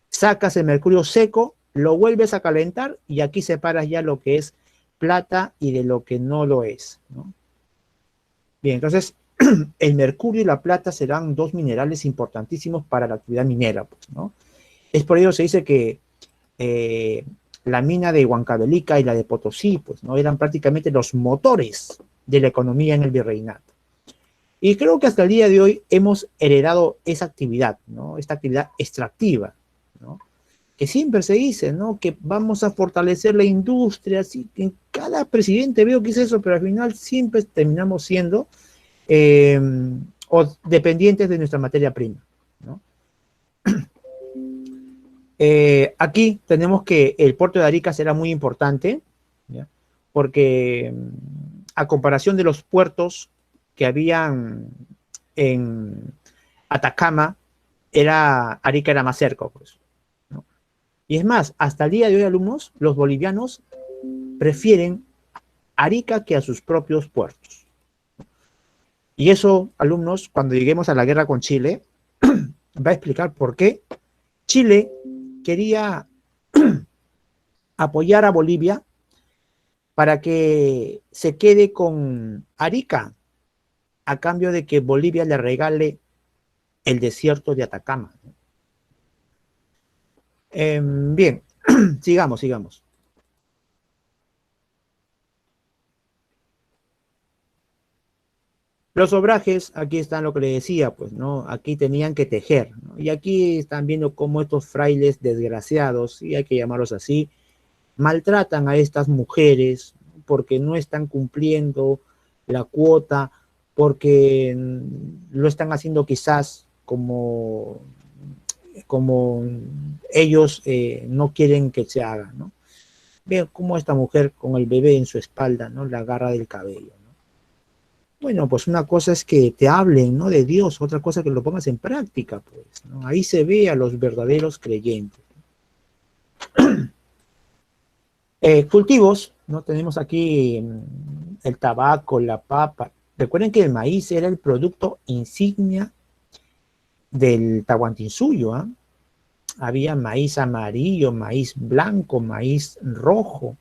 Sacas el mercurio seco, lo vuelves a calentar y aquí separas ya lo que es plata y de lo que no lo es, ¿no? Bien, entonces el mercurio y la plata serán dos minerales importantísimos para la actividad minera, pues, ¿no? Es por ello se dice que eh, la mina de Huancavelica y la de Potosí, pues, ¿no? Eran prácticamente los motores de la economía en el virreinato. Y creo que hasta el día de hoy hemos heredado esa actividad, ¿no? Esta actividad extractiva, ¿no? Que siempre se dice, ¿no? Que vamos a fortalecer la industria, así que en cada presidente veo que es eso, pero al final siempre terminamos siendo eh, o dependientes de nuestra materia prima, ¿no? Aquí tenemos que el puerto de Arica será muy importante, ¿ya? Porque a comparación de los puertos que habían en Atacama, Arica era más cerca, pues, ¿no? Y es más, hasta el día de hoy, alumnos, los bolivianos prefieren Arica que a sus propios puertos. Y eso, alumnos, cuando lleguemos a la guerra con Chile, va a explicar por qué Chile quería apoyar a Bolivia para que se quede con Arica a cambio de que Bolivia le regale el desierto de Atacama. Bien, sigamos. Los obrajes, aquí están lo que le decía, pues, ¿no? Aquí tenían que tejer, ¿no? Y aquí están viendo cómo estos frailes desgraciados, y hay que llamarlos así, maltratan a estas mujeres porque no están cumpliendo la cuota, porque lo están haciendo quizás como ellos no quieren que se haga, ¿no? Vean cómo esta mujer con el bebé en su espalda, ¿no? La agarra del cabello, ¿no? Bueno, pues una cosa es que te hablen, ¿no? De Dios, otra cosa que lo pongas en práctica, pues, ¿no? Ahí se ve a los verdaderos creyentes. Cultivos, ¿no? Tenemos aquí el tabaco, la papa. Recuerden que el maíz era el producto insignia del Tahuantinsuyo, ¿eh? Había maíz amarillo, maíz blanco, maíz rojo.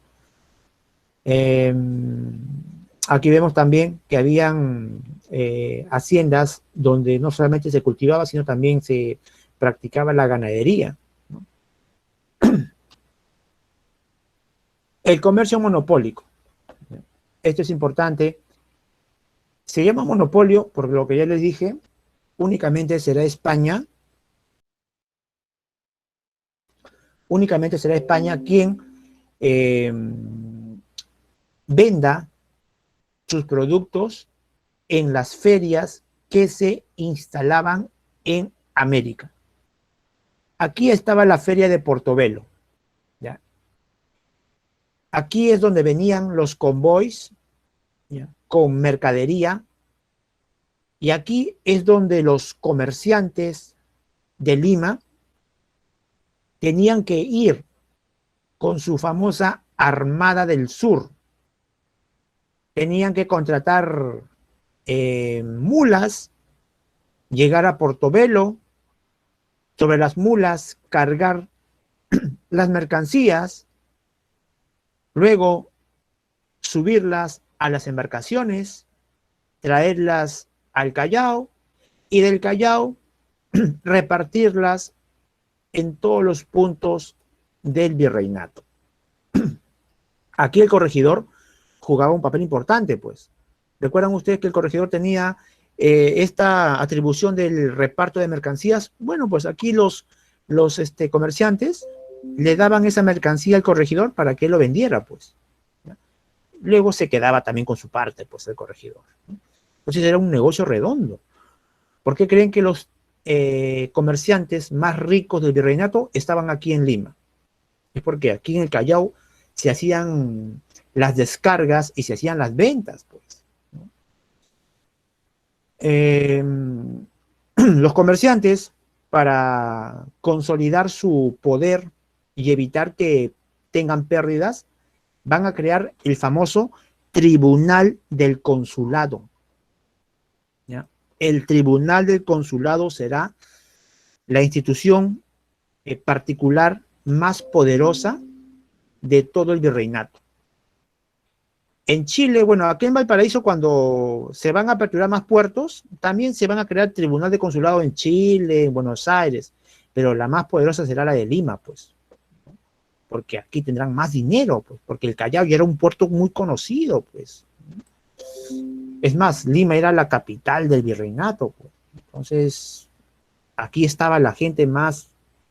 Eh, Aquí vemos también que habían haciendas donde no solamente se cultivaba, sino también se practicaba la ganadería, ¿no? El comercio monopólico. Esto es importante. Se llama monopolio porque lo que ya les dije, únicamente será España quien eh, venda sus productos en las ferias que se instalaban en América. Aquí estaba la feria de Portobelo, ¿ya? Aquí es donde venían los convoys, ¿ya? Con mercadería, y aquí es donde los comerciantes de Lima tenían que ir con su famosa Armada del Sur. Tenían que contratar mulas, llegar a Portobelo, sobre las mulas cargar las mercancías, luego subirlas a las embarcaciones, traerlas al Callao y del Callao repartirlas en todos los puntos del virreinato. Aquí el corregidor jugaba un papel importante, pues. ¿Recuerdan ustedes que el corregidor tenía esta atribución del reparto de mercancías? Bueno, pues aquí los comerciantes le daban esa mercancía al corregidor para que él lo vendiera, pues. ¿Ya? Luego se quedaba también con su parte, pues, el corregidor, ¿no? Entonces era un negocio redondo. ¿Por qué creen que los comerciantes más ricos del virreinato estaban aquí en Lima? Es porque aquí en el Callao se hacían las descargas y se hacían las ventas, pues, ¿no? Los comerciantes, para consolidar su poder y evitar que tengan pérdidas, van a crear el famoso Tribunal del Consulado, ¿ya? El Tribunal del Consulado será la institución particular más poderosa de todo el virreinato. En Chile, bueno, aquí en Valparaíso, cuando se van a aperturar más puertos, también se van a crear tribunal de consulado en Chile, en Buenos Aires, pero la más poderosa será la de Lima, pues, porque aquí tendrán más dinero, pues, porque el Callao ya era un puerto muy conocido, pues. Es más, Lima era la capital del virreinato, pues. Entonces, aquí estaba la gente más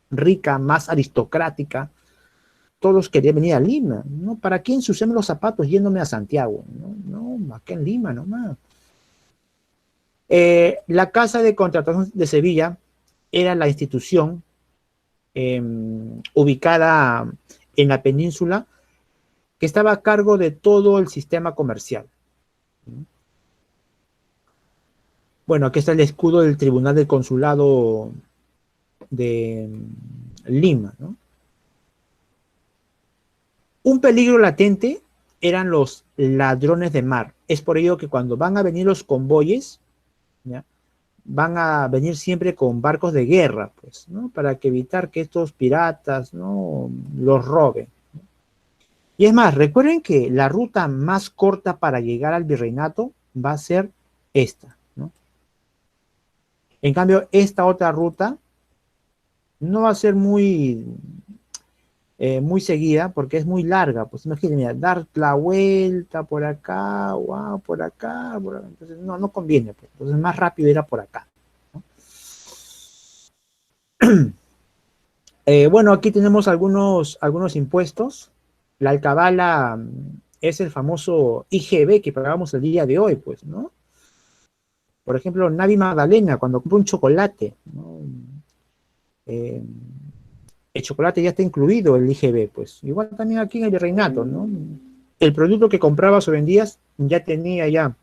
rica, más aristocrática. Todos querían venir a Lima, ¿no? ¿Para qué ensuciarme los zapatos yéndome a Santiago? No, no, acá en Lima nomás. La Casa de Contratación de Sevilla era la institución ubicada en la península que estaba a cargo de todo el sistema comercial. Bueno, aquí está el escudo del Tribunal del Consulado de Lima, ¿no? Un peligro latente eran los ladrones de mar. Es por ello que cuando van a venir los convoyes, ¿ya?, van a venir siempre con barcos de guerra, pues, ¿no? Para que evitar que estos piratas, ¿no?, los roben. Y es más, recuerden que la ruta más corta para llegar al virreinato va a ser esta, ¿no? En cambio, esta otra ruta no va a ser muy seguida porque es muy larga. Pues imagínense, mira, dar la vuelta por acá, wow, por acá, por acá. Entonces no conviene. Pues. Entonces más rápido era por acá, ¿no? Bueno, aquí tenemos algunos impuestos. La alcabala es el famoso IGB que pagamos el día de hoy, pues, ¿no? Por ejemplo, Navi Magdalena, cuando compra un chocolate, ¿no? Eh, el chocolate ya está incluido el IGB, pues. Igual también aquí en el virreinato, ¿no? El producto que comprabas o vendías ya tenía ya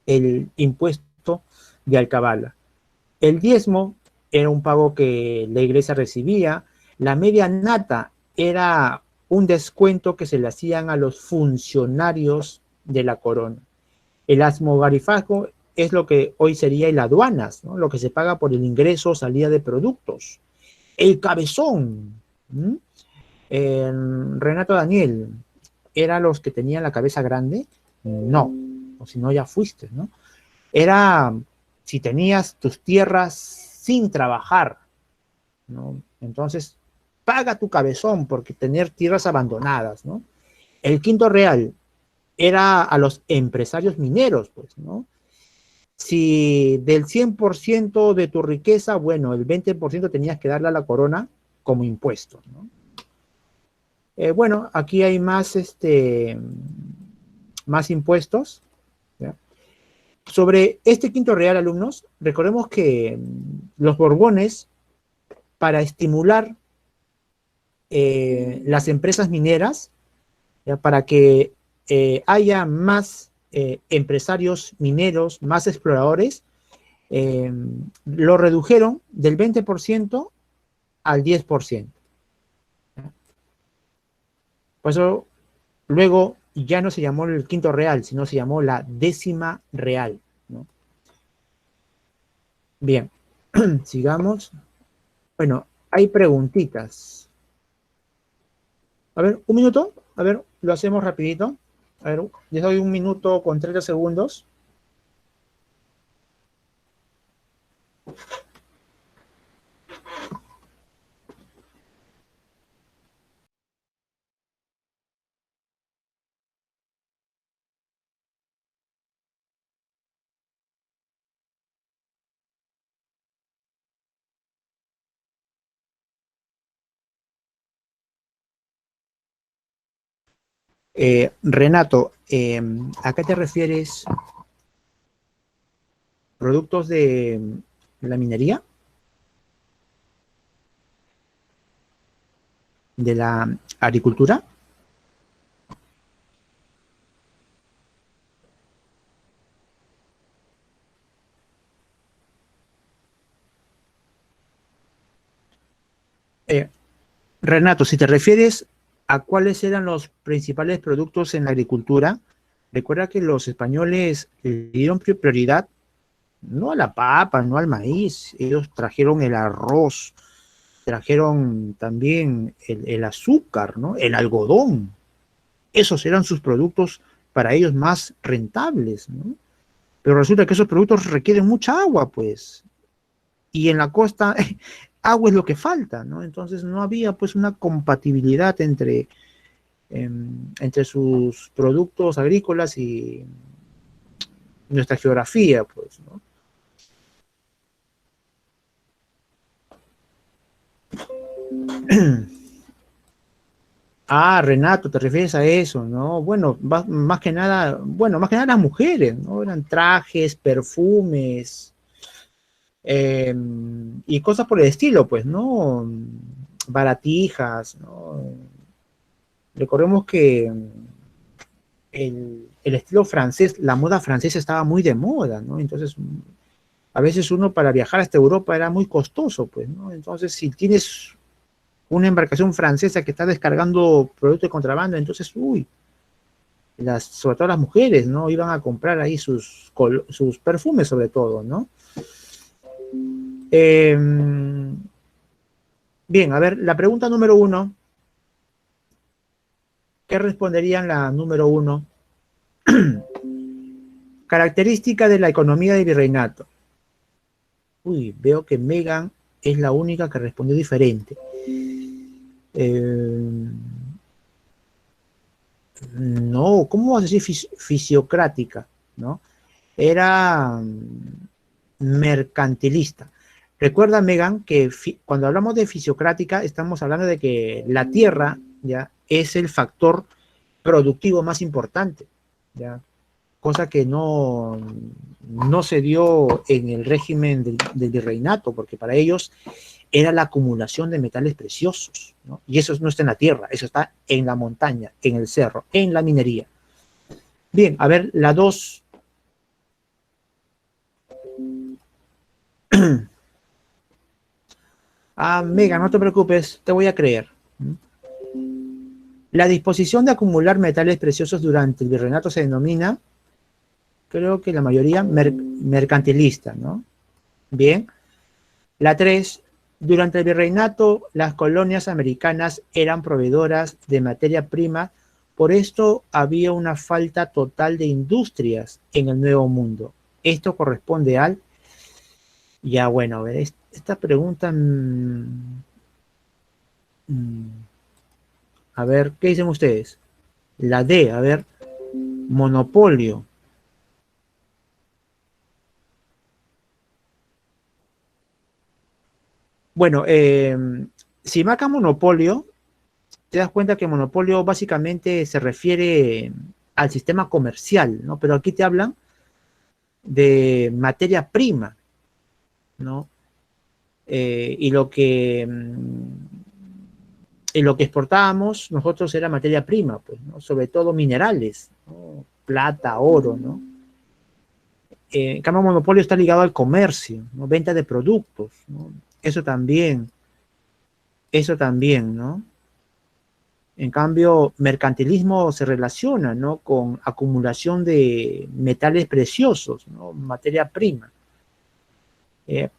el impuesto de alcabala. El diezmo era un pago que la iglesia recibía. La media nata era un descuento que se le hacían a los funcionarios de la corona. El asmogarifajo es lo que hoy sería el aduanas, ¿no? Lo que se paga por el ingreso o salida de productos. El cabezón, ¿m? Renato Daniel, ¿era los que tenían la cabeza grande? No, o si no ya fuiste, ¿no? Era si tenías tus tierras sin trabajar, ¿no? Entonces, paga tu cabezón porque tener tierras abandonadas, ¿no? El quinto real era a los empresarios mineros, pues, ¿no? Si del 100% de tu riqueza, bueno, el 20% tenías que darle a la corona como impuesto, ¿no? Bueno, aquí hay más impuestos, ¿ya? Sobre este quinto real, alumnos, recordemos que los Borbones, para estimular las empresas mineras, ¿ya?, para que haya más empresarios mineros, más exploradores, lo redujeron del 20% al 10%. Por eso luego ya no se llamó el quinto real, sino se llamó la décima real, ¿no? Bien, sigamos. Bueno, hay preguntitas. A ver, un minuto. A ver, lo hacemos rapidito. A ver, les doy 1 minuto con 30 segundos. Renato, ¿a qué te refieres? ¿Productos de la minería? ¿De la agricultura? Eh, Renato, si te refieres a cuáles eran los principales productos en la agricultura, recuerda que los españoles le dieron prioridad no a la papa, no al maíz, ellos trajeron el arroz, trajeron también el azúcar, ¿no?, el algodón. Esos eran sus productos para ellos más rentables, ¿no? Pero resulta que esos productos requieren mucha agua, pues, y en la costa agua es lo que falta, ¿no? Entonces no había pues una compatibilidad entre sus productos agrícolas y nuestra geografía, pues, ¿no? Ah, Renato, te refieres a eso, ¿no? Bueno, más que nada, bueno, más que nada las mujeres, ¿no? Eran trajes, perfumes, eh, y cosas por el estilo, pues, ¿no? Baratijas, ¿no? Recordemos que el estilo francés, la moda francesa estaba muy de moda, ¿no? Entonces, a veces uno para viajar hasta Europa era muy costoso, pues, ¿no? Entonces, si tienes una embarcación francesa que está descargando productos de contrabando, entonces, uy, sobre todo las mujeres, ¿no? Iban a comprar ahí sus perfumes, sobre todo, ¿no? Eh, bien, a ver, la pregunta número uno, ¿qué responderían la número uno? Característica de la economía del virreinato. Uy, veo que Megan es la única que respondió diferente. Eh, no, ¿cómo vas a decir fisiocrática? ¿No? Era mercantilista. Recuerda, Megan, que cuando hablamos de fisiocrática estamos hablando de que la tierra ya es el factor productivo más importante, ¿ya? Cosa que no se dio en el régimen del virreinato, porque para ellos era la acumulación de metales preciosos, ¿no? Y eso no está en la tierra, eso está en la montaña, en el cerro, en la minería. Bien, a ver, la dos. Ah, Mega, no te preocupes, te voy a creer. La disposición de acumular metales preciosos durante el virreinato se denomina, creo que la mayoría, mercantilista, ¿no? Bien. La 3. Durante el virreinato, las colonias americanas eran proveedoras de materia prima, por esto había una falta total de industrias en el Nuevo Mundo. Esto corresponde al... Ya, bueno, a ver, esta pregunta... a ver, ¿qué dicen ustedes? La D, a ver, monopolio. Bueno, si marca monopolio, te das cuenta que monopolio básicamente se refiere al sistema comercial, ¿no? Pero aquí te hablan de materia prima, ¿no? Y lo que exportábamos nosotros era materia prima, pues, ¿no? Sobre todo minerales, ¿no? Plata, oro, ¿no? En cambio, monopolio está ligado al comercio, ¿no? Venta de productos, ¿no? Eso también, ¿no? En cambio, mercantilismo se relaciona, ¿no? Con acumulación de metales preciosos, ¿no? Materia prima.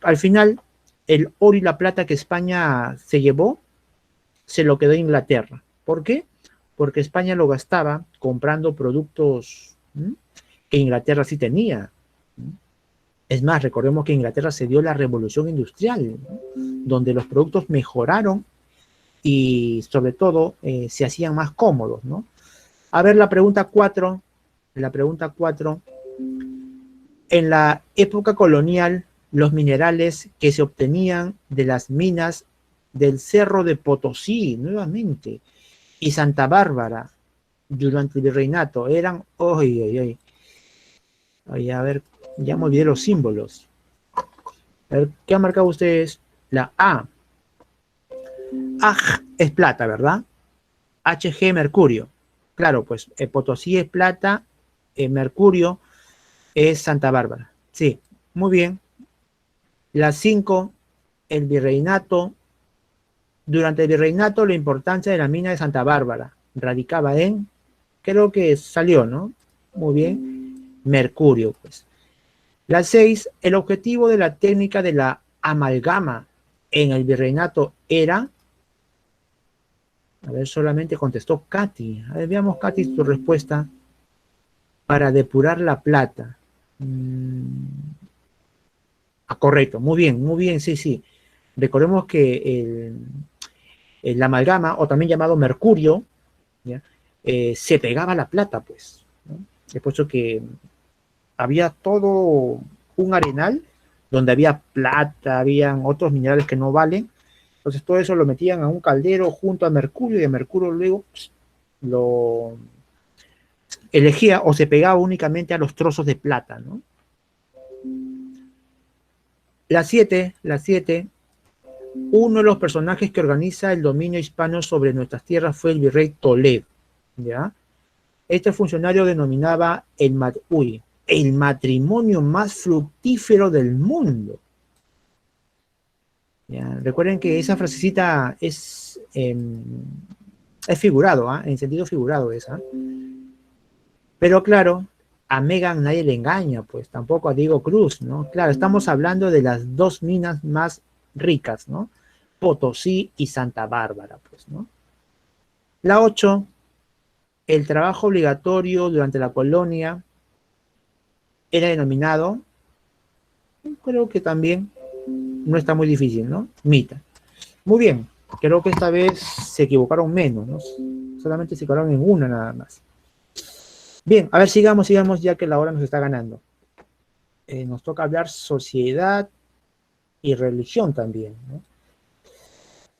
Al final, el oro y la plata que España se llevó, se lo quedó Inglaterra. ¿Por qué? Porque España lo gastaba comprando productos que Inglaterra sí tenía. Es más, recordemos que en Inglaterra se dio la revolución industrial, ¿no? Donde los productos mejoraron y sobre todo se hacían más cómodos, ¿no? A ver, la pregunta 4, en la época colonial, los minerales que se obtenían de las minas del Cerro de Potosí, nuevamente, y Santa Bárbara, durante el virreinato, eran, a ver, ya me olvidé los símbolos. A ver, ¿qué han marcado ustedes? La A. AG es plata, ¿verdad? HG, mercurio. Claro, pues Potosí es plata, mercurio es Santa Bárbara. Sí, muy bien. La 5, el virreinato. Durante el virreinato, la importancia de la mina de Santa Bárbara radicaba en, creo que salió, ¿no? Muy bien, mercurio, pues. La 6, el objetivo de la técnica de la amalgama en el virreinato era, a ver, solamente contestó Katy. A ver, veamos, Katy, tu respuesta. para depurar la plata. Correcto, muy bien, sí, sí. Recordemos que el amalgama, o también llamado mercurio, ¿ya? Se pegaba a la plata, pues, ¿no? Es por eso que había todo un arenal donde había plata, habían otros minerales que no valen. Entonces todo eso lo metían a un caldero junto a mercurio, y el mercurio luego lo elegía o se pegaba únicamente a los trozos de plata, ¿no? La 7, uno de los personajes que organiza el dominio hispano sobre nuestras tierras fue el virrey Toledo, ¿ya? Este funcionario denominaba el matrimonio más fructífero del mundo. ¿Ya? Recuerden que esa frasecita es figurado, ¿eh? En sentido figurado esa. Pero claro, a Megan nadie le engaña, pues tampoco a Diego Cruz, ¿no? Claro, estamos hablando de las dos minas más ricas, ¿no? Potosí y Santa Bárbara, pues, ¿no? La 8, el trabajo obligatorio durante la colonia era denominado, creo que también no está muy difícil, ¿no? Mita. Muy bien, creo que esta vez se equivocaron menos, ¿no? Solamente se equivocaron en una nada más. Bien, a ver, sigamos, ya que la hora nos está ganando. Nos toca hablar sociedad y religión también, ¿no?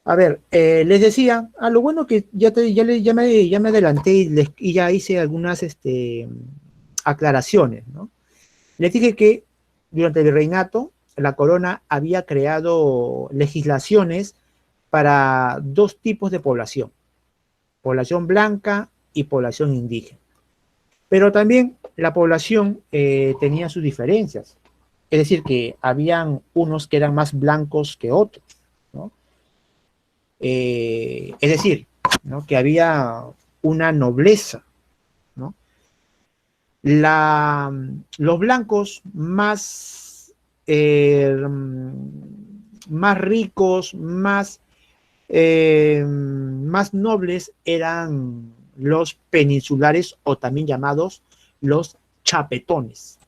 A ver, les decía, lo bueno que ya me adelanté y ya hice algunas aclaraciones, ¿no? Les dije que durante el virreinato la corona había creado legislaciones para dos tipos de población blanca y población indígena. Pero también la población tenía sus diferencias. Es decir, que habían unos que eran más blancos que otros, ¿no? Es decir, ¿no? Que había una nobleza, ¿no? Los blancos más ricos, más nobles eran los peninsulares, o también llamados los chapetones.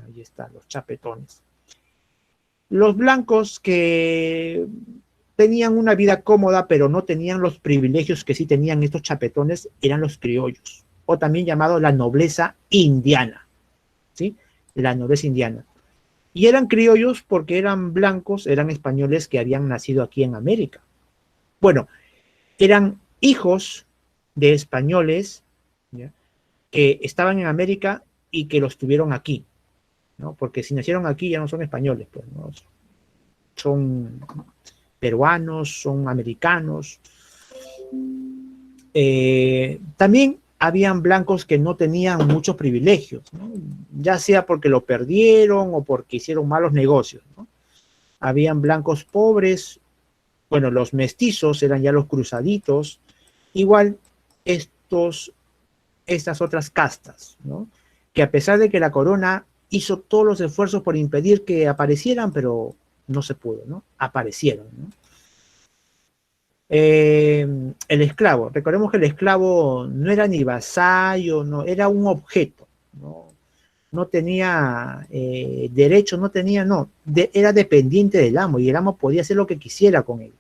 Ahí están los chapetones. Los blancos que tenían una vida cómoda, pero no tenían los privilegios que sí tenían estos chapetones, eran los criollos, o también llamado la nobleza indiana, ¿sí? La nobleza indiana. Y eran criollos porque eran blancos, eran españoles que habían nacido aquí en América. Bueno, eran hijos de españoles, ¿ya? Que estaban en América y que los tuvieron aquí, ¿no? Porque si nacieron aquí ya no son españoles, pues, ¿no? Son peruanos, son americanos. También habían blancos que no tenían muchos privilegios, ¿no? Ya sea porque lo perdieron o porque hicieron malos negocios, ¿no? Habían blancos pobres, bueno, los mestizos eran ya los cruzaditos, igual estas otras castas, ¿no? Que a pesar de que la corona hizo todos los esfuerzos por impedir que aparecieran, pero no se pudo, ¿no? Aparecieron, ¿no? El esclavo, recordemos que el esclavo no era ni vasallo, no, era un objeto, no, no tenía derecho, no tenía, no, era dependiente del amo y el amo podía hacer lo que quisiera con él.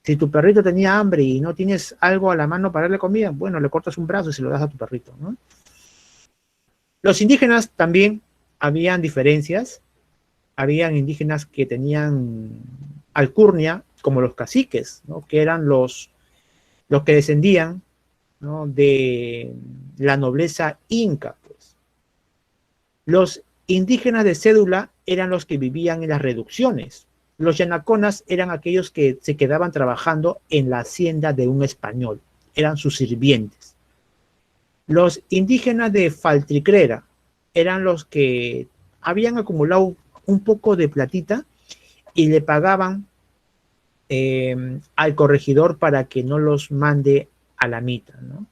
Si tu perrito tenía hambre y no tienes algo a la mano para darle comida, bueno, le cortas un brazo y se lo das a tu perrito, ¿no? Los indígenas también habían diferencias, habían indígenas que tenían alcurnia, como los caciques, ¿no? Que eran los que descendían, ¿no? De la nobleza inca, pues. Los indígenas de cédula eran los que vivían en las reducciones. Los yanaconas eran aquellos que se quedaban trabajando en la hacienda de un español, eran sus sirvientes. Los indígenas de Faltricrera eran los que habían acumulado un poco de platita y le pagaban al corregidor para que no los mande a la mita, ¿no?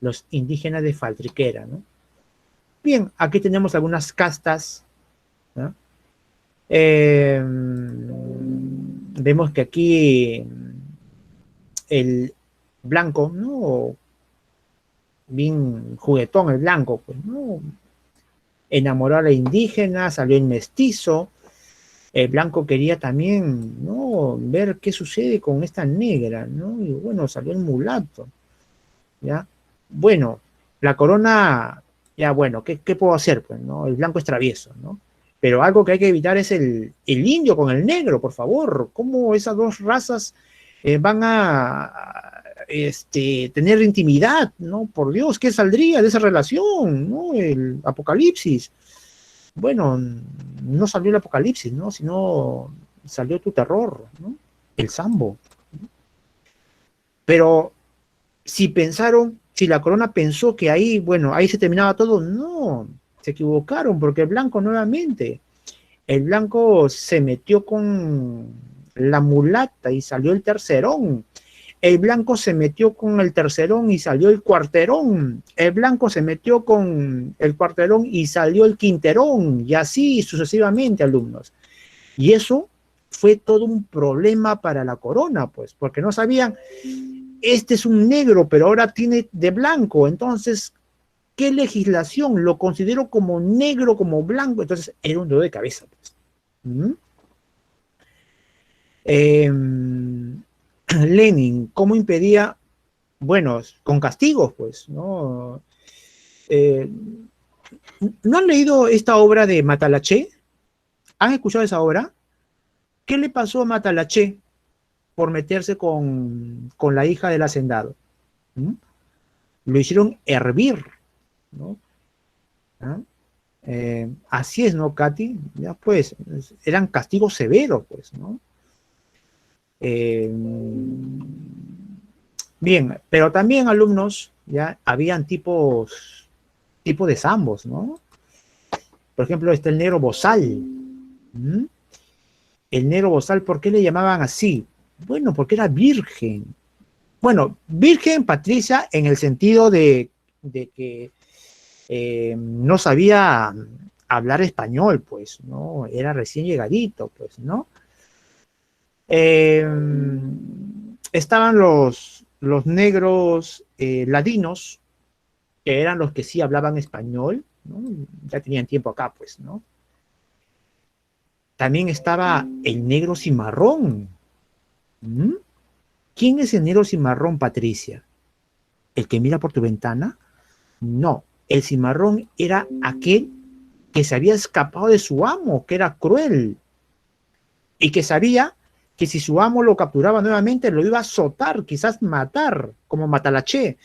Los indígenas de Faltriquera, ¿no? Bien, aquí tenemos algunas castas, ¿no? Vemos que aquí el blanco, ¿no? bien juguetón el blanco, pues, ¿no? Enamoró a la indígena, salió el mestizo. El blanco quería también, ¿no? Ver qué sucede con esta negra, ¿no? Y bueno, salió el mulato, ¿ya? Bueno, la corona, ya bueno, ¿qué puedo hacer? Pues, ¿no? El blanco es travieso, ¿no? Pero algo que hay que evitar es el indio con el negro, por favor. ¿Cómo esas dos razas van tener intimidad, ¿no? Por Dios, ¿qué saldría de esa relación, ¿no? El apocalipsis. Bueno, no salió el apocalipsis, ¿no? Sino salió tu terror, ¿no? El sambo. Pero si la corona pensó que ahí, bueno, ahí se terminaba todo, no, se equivocaron, porque el blanco nuevamente, el blanco se metió con la mulata y salió el tercerón. El blanco se metió con el tercerón y salió el cuarterón. El blanco se metió con el cuarterón y salió el quinterón. Y así sucesivamente, alumnos. Y eso fue todo un problema para la corona, pues, porque no sabían, este es un negro, pero ahora tiene de blanco. Entonces, ¿qué legislación lo considero como negro, como blanco? Entonces, era un dolor de cabeza, pues. ¿Mm? Lenin, ¿cómo impedía? Bueno, con castigos, pues, ¿no? Eh, ¿No han leído esta obra de Matalaché? ¿Han escuchado esa obra? ¿Qué le pasó a Matalaché por meterse con la hija del hacendado? ¿Mm? Lo hicieron hervir, ¿no? ¿Ah? Así es, ¿no, Katy? Ya, pues, eran castigos severos, pues, ¿no? Eh, bien, pero también alumnos, ya, habían tipo de zambos, ¿no? Por ejemplo, está el negro bozal. ¿Mm? El negro bozal, ¿por qué le llamaban así? Bueno, porque era virgen. Bueno, virgen Patricia en el sentido de que no sabía hablar español, pues, ¿no? Era recién llegadito, pues, ¿no? Eh, estaban los negros ladinos, que eran los que sí hablaban español, ¿no? Ya tenían tiempo acá, pues, ¿no? También estaba el negro cimarrón. ¿Mm? ¿Quién es el negro cimarrón, Patricia? ¿El que mira por tu ventana? No, el cimarrón era aquel que se había escapado de su amo, que era cruel, y que sabía que si su amo lo capturaba nuevamente lo iba a azotar, quizás matar, como Matalaché.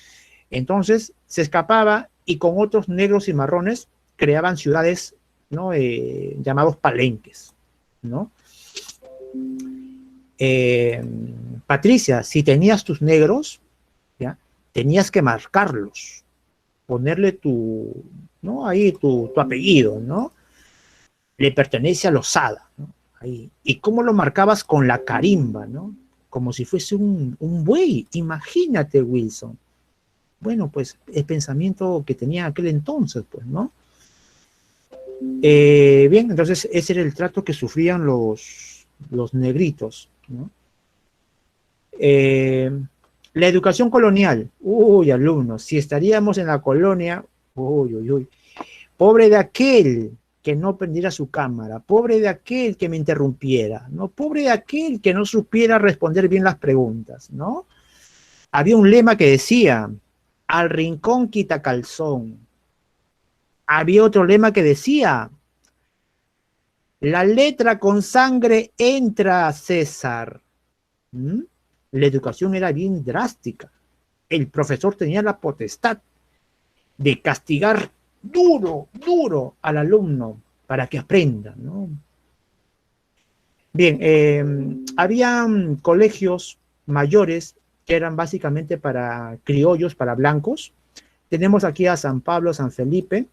Entonces se escapaba y con otros negros cimarrones creaban ciudades, ¿no? Llamados palenques, ¿no? Patricia, si tenías tus negros, ¿ya? Tenías que marcarlos, ponerle ¿no? Ahí tu apellido, ¿no? Le pertenece a Lozada, ¿no? Ahí. ¿Y cómo lo marcabas? Con la carimba, ¿no? Como si fuese un buey. Imagínate, Wilson. Bueno, pues el pensamiento que tenía aquel entonces, pues, ¿no? Bien, entonces ese era el trato que sufrían los negritos, ¿no? La educación colonial. Uy, alumnos, si estaríamos en la colonia, uy, uy, uy. Pobre de aquel que no prendiera su cámara, pobre de aquel que me interrumpiera, ¿no? Pobre de aquel que no supiera responder bien las preguntas, ¿no? Había un lema que decía, al rincón quita calzón. Había otro lema que decía, la letra con sangre entra, César. ¿Mm? La educación era bien drástica. El profesor tenía la potestad de castigar duro, duro al alumno para que aprenda, ¿no? Bien, habían colegios mayores que eran básicamente para criollos, para blancos. Tenemos aquí a San Pablo, San Felipe,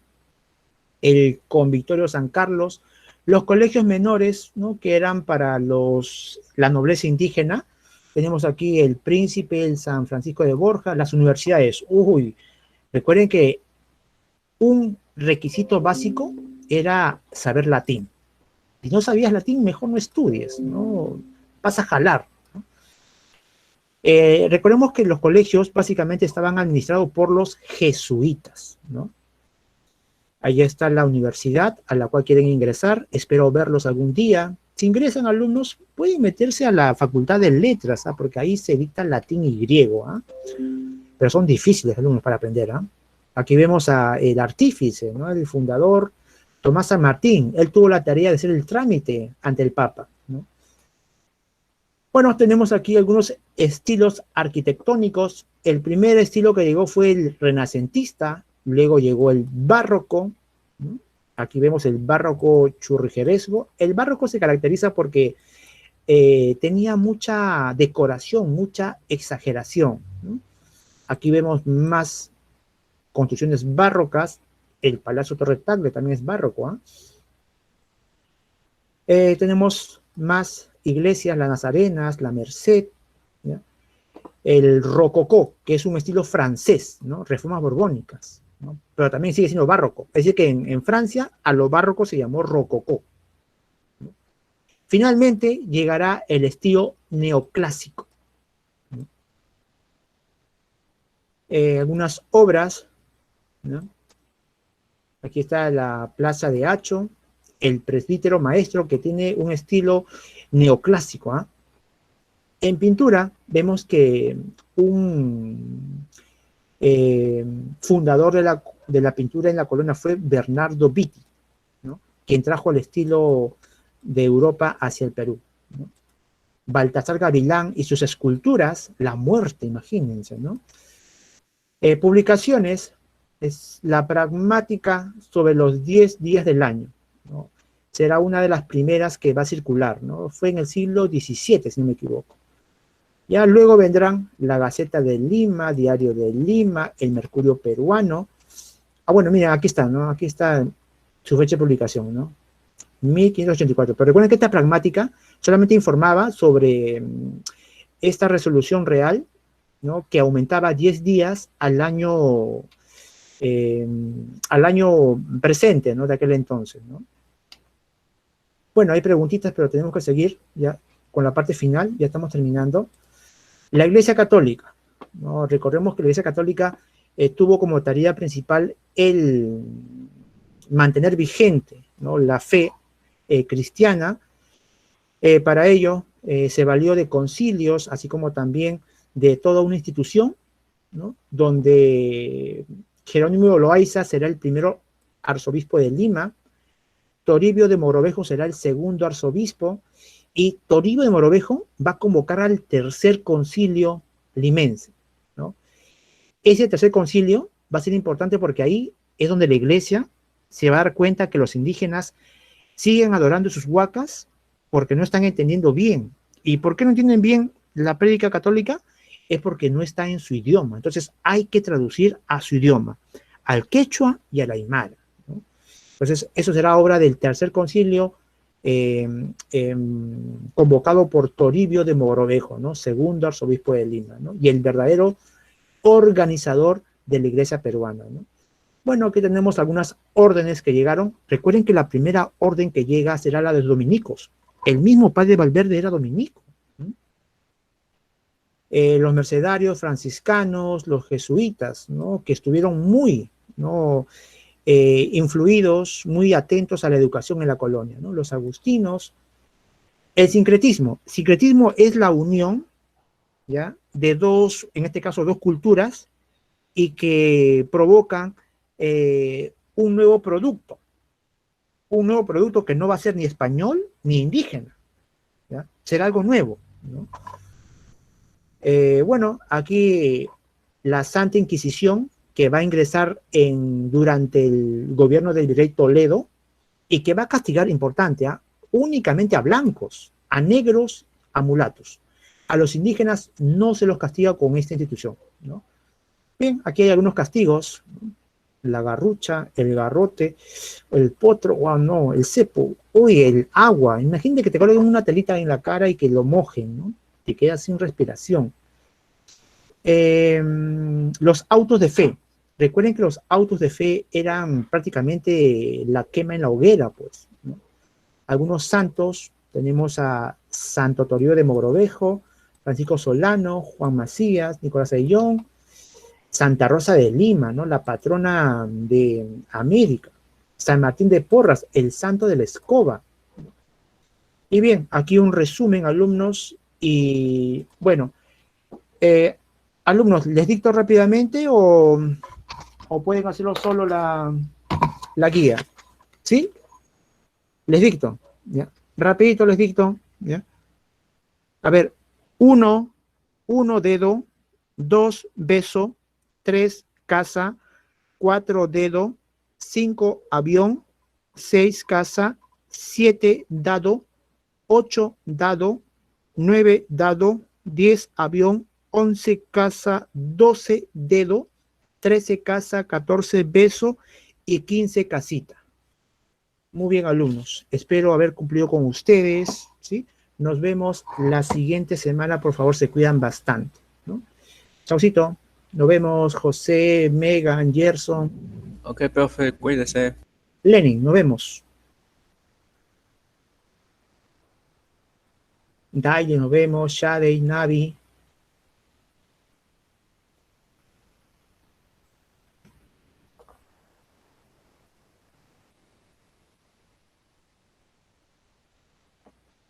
el Convictorio San Carlos, los colegios menores, ¿no? Que eran para la nobleza indígena. Tenemos aquí el Príncipe, el San Francisco de Borja, las universidades. Uy, recuerden que un requisito básico era saber latín. Si no sabías latín, mejor no estudies, ¿no? Vas a jalar, ¿no? Recordemos que los colegios básicamente estaban administrados por los jesuitas, ¿no? Ahí está la universidad a la cual quieren ingresar. Espero verlos algún día. Si ingresan alumnos, pueden meterse a la Facultad de Letras, ¿ah? Porque ahí se dicta latín y griego, ¿ah? Pero son difíciles alumnos para aprender, ¿ah? Aquí vemos al artífice, ¿no? El fundador, Tomás San Martín. Él tuvo la tarea de hacer el trámite ante el Papa, ¿no? Bueno, tenemos aquí algunos estilos arquitectónicos. El primer estilo que llegó fue el renacentista, luego llegó el barroco, ¿no? Aquí vemos el barroco churrigueresco. El barroco se caracteriza porque tenía mucha decoración, mucha exageración, ¿no? Aquí vemos más construcciones barrocas. El Palacio Torre Tagle también es barroco, ¿eh? Tenemos más iglesias, las Nazarenas, la Merced, ¿ya? El rococó, que es un estilo francés, ¿no? Reformas borbónicas, ¿no? Pero también sigue siendo barroco. Es decir, que en Francia a lo barroco se llamó rococó, ¿no? Finalmente llegará el estilo neoclásico, ¿no? Algunas obras, ¿no? Aquí está la Plaza de Hacho, el presbítero maestro, que tiene un estilo neoclásico, ¿eh? En pintura vemos que un fundador de la pintura en la colonia fue Bernardo Vitti, ¿no? Quien trajo el estilo de Europa hacia el Perú, ¿no? Baltasar Gavilán y sus esculturas, La Muerte, imagínense, ¿no? Publicaciones, es la pragmática sobre los 10 días del año, ¿no? Será una de las primeras que va a circular, ¿no? Fue en el siglo XVII, si no me equivoco. Ya luego vendrán la Gaceta de Lima, Diario de Lima, el Mercurio Peruano. Ah, bueno, miren, aquí está, ¿no? Aquí está su fecha de publicación, ¿no? 1584. Pero recuerden que esta pragmática solamente informaba sobre esta resolución real, ¿no? Que aumentaba 10 días al año presente, ¿no? De aquel entonces, ¿no? Bueno, hay preguntitas, pero tenemos que seguir ya con la parte final, ya estamos terminando. La Iglesia Católica, ¿no? Recordemos que la Iglesia Católica tuvo como tarea principal el mantener vigente, ¿no? La fe cristiana. Para ello se valió de concilios, así como también de toda una institución, ¿no? Donde Jerónimo de Loaiza será el primero arzobispo de Lima, Toribio de Mogrovejo será el segundo arzobispo, y Toribio de Mogrovejo va a convocar al tercer concilio limense, ¿no? Ese tercer concilio va a ser importante porque ahí es donde la iglesia se va a dar cuenta que los indígenas siguen adorando sus huacas porque no están entendiendo bien. ¿Y por qué no entienden bien la prédica católica? Es porque no está en su idioma. Entonces hay que traducir a su idioma, al quechua y al aymara, ¿no? Entonces eso será obra del tercer concilio convocado por Toribio de Mogrovejo, ¿no? Segundo arzobispo de Lima, ¿no? Y el verdadero organizador de la iglesia peruana, ¿no? Bueno, aquí tenemos algunas órdenes que llegaron. Recuerden que la primera orden que llega será la de los dominicos. El mismo padre Valverde era dominico, ¿no? Los mercedarios franciscanos, los jesuitas, ¿no? Que estuvieron muy, ¿no? Influidos, muy atentos a la educación en la colonia, ¿no? Los agustinos. El sincretismo. Sincretismo es la unión, ¿ya? De dos, en este caso, dos culturas, y que provocan un nuevo producto que no va a ser ni español ni indígena, ¿ya? Será algo nuevo, ¿no? Bueno, aquí la Santa Inquisición, que va a ingresar durante el gobierno del virrey Toledo, y que va a castigar, importante, únicamente a blancos, a negros, a mulatos. A los indígenas no se los castiga con esta institución, ¿no? Bien, aquí hay algunos castigos, ¿no? La garrucha, el garrote, el potro, wow, no, el cepo, uy, el agua. Imagínate que te coloquen una telita en la cara y que lo mojen, ¿no? Te quedas sin respiración. Los autos de fe. Recuerden que los autos de fe eran prácticamente la quema en la hoguera, pues, ¿no? Algunos santos, tenemos a Santo Toribio de Mogrovejo, Francisco Solano, Juan Macías, Nicolás Ayllón, Santa Rosa de Lima, ¿no? La patrona de América, San Martín de Porras, el santo de la escoba. Y bien, aquí un resumen, alumnos, y bueno, alumnos, ¿les dicto rápidamente o pueden hacerlo solo la guía? ¿Sí? Les dicto, ¿ya? Rapidito les dicto, ¿ya? A ver, uno, dedo, dos, beso, tres, casa, cuatro, dedo, cinco, avión, seis, casa, siete, dado, ocho, dado, nueve, dado, 10, avión, 11, casa, 12, dedo, 13, casa, 14, beso y 15, casita. Muy bien, alumnos. Espero haber cumplido con ustedes, ¿sí? Nos vemos la siguiente semana. Por favor, se cuidan bastante, ¿no? Chaucito. Nos vemos, José, Megan, Gerson. Ok, profe, cuídese. Lenin, nos vemos. Daye, nos vemos. Shadey, Navi.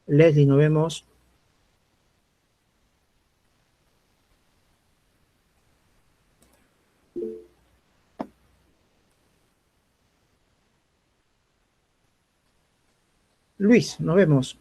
Leslie, nos vemos. Luis, nos vemos.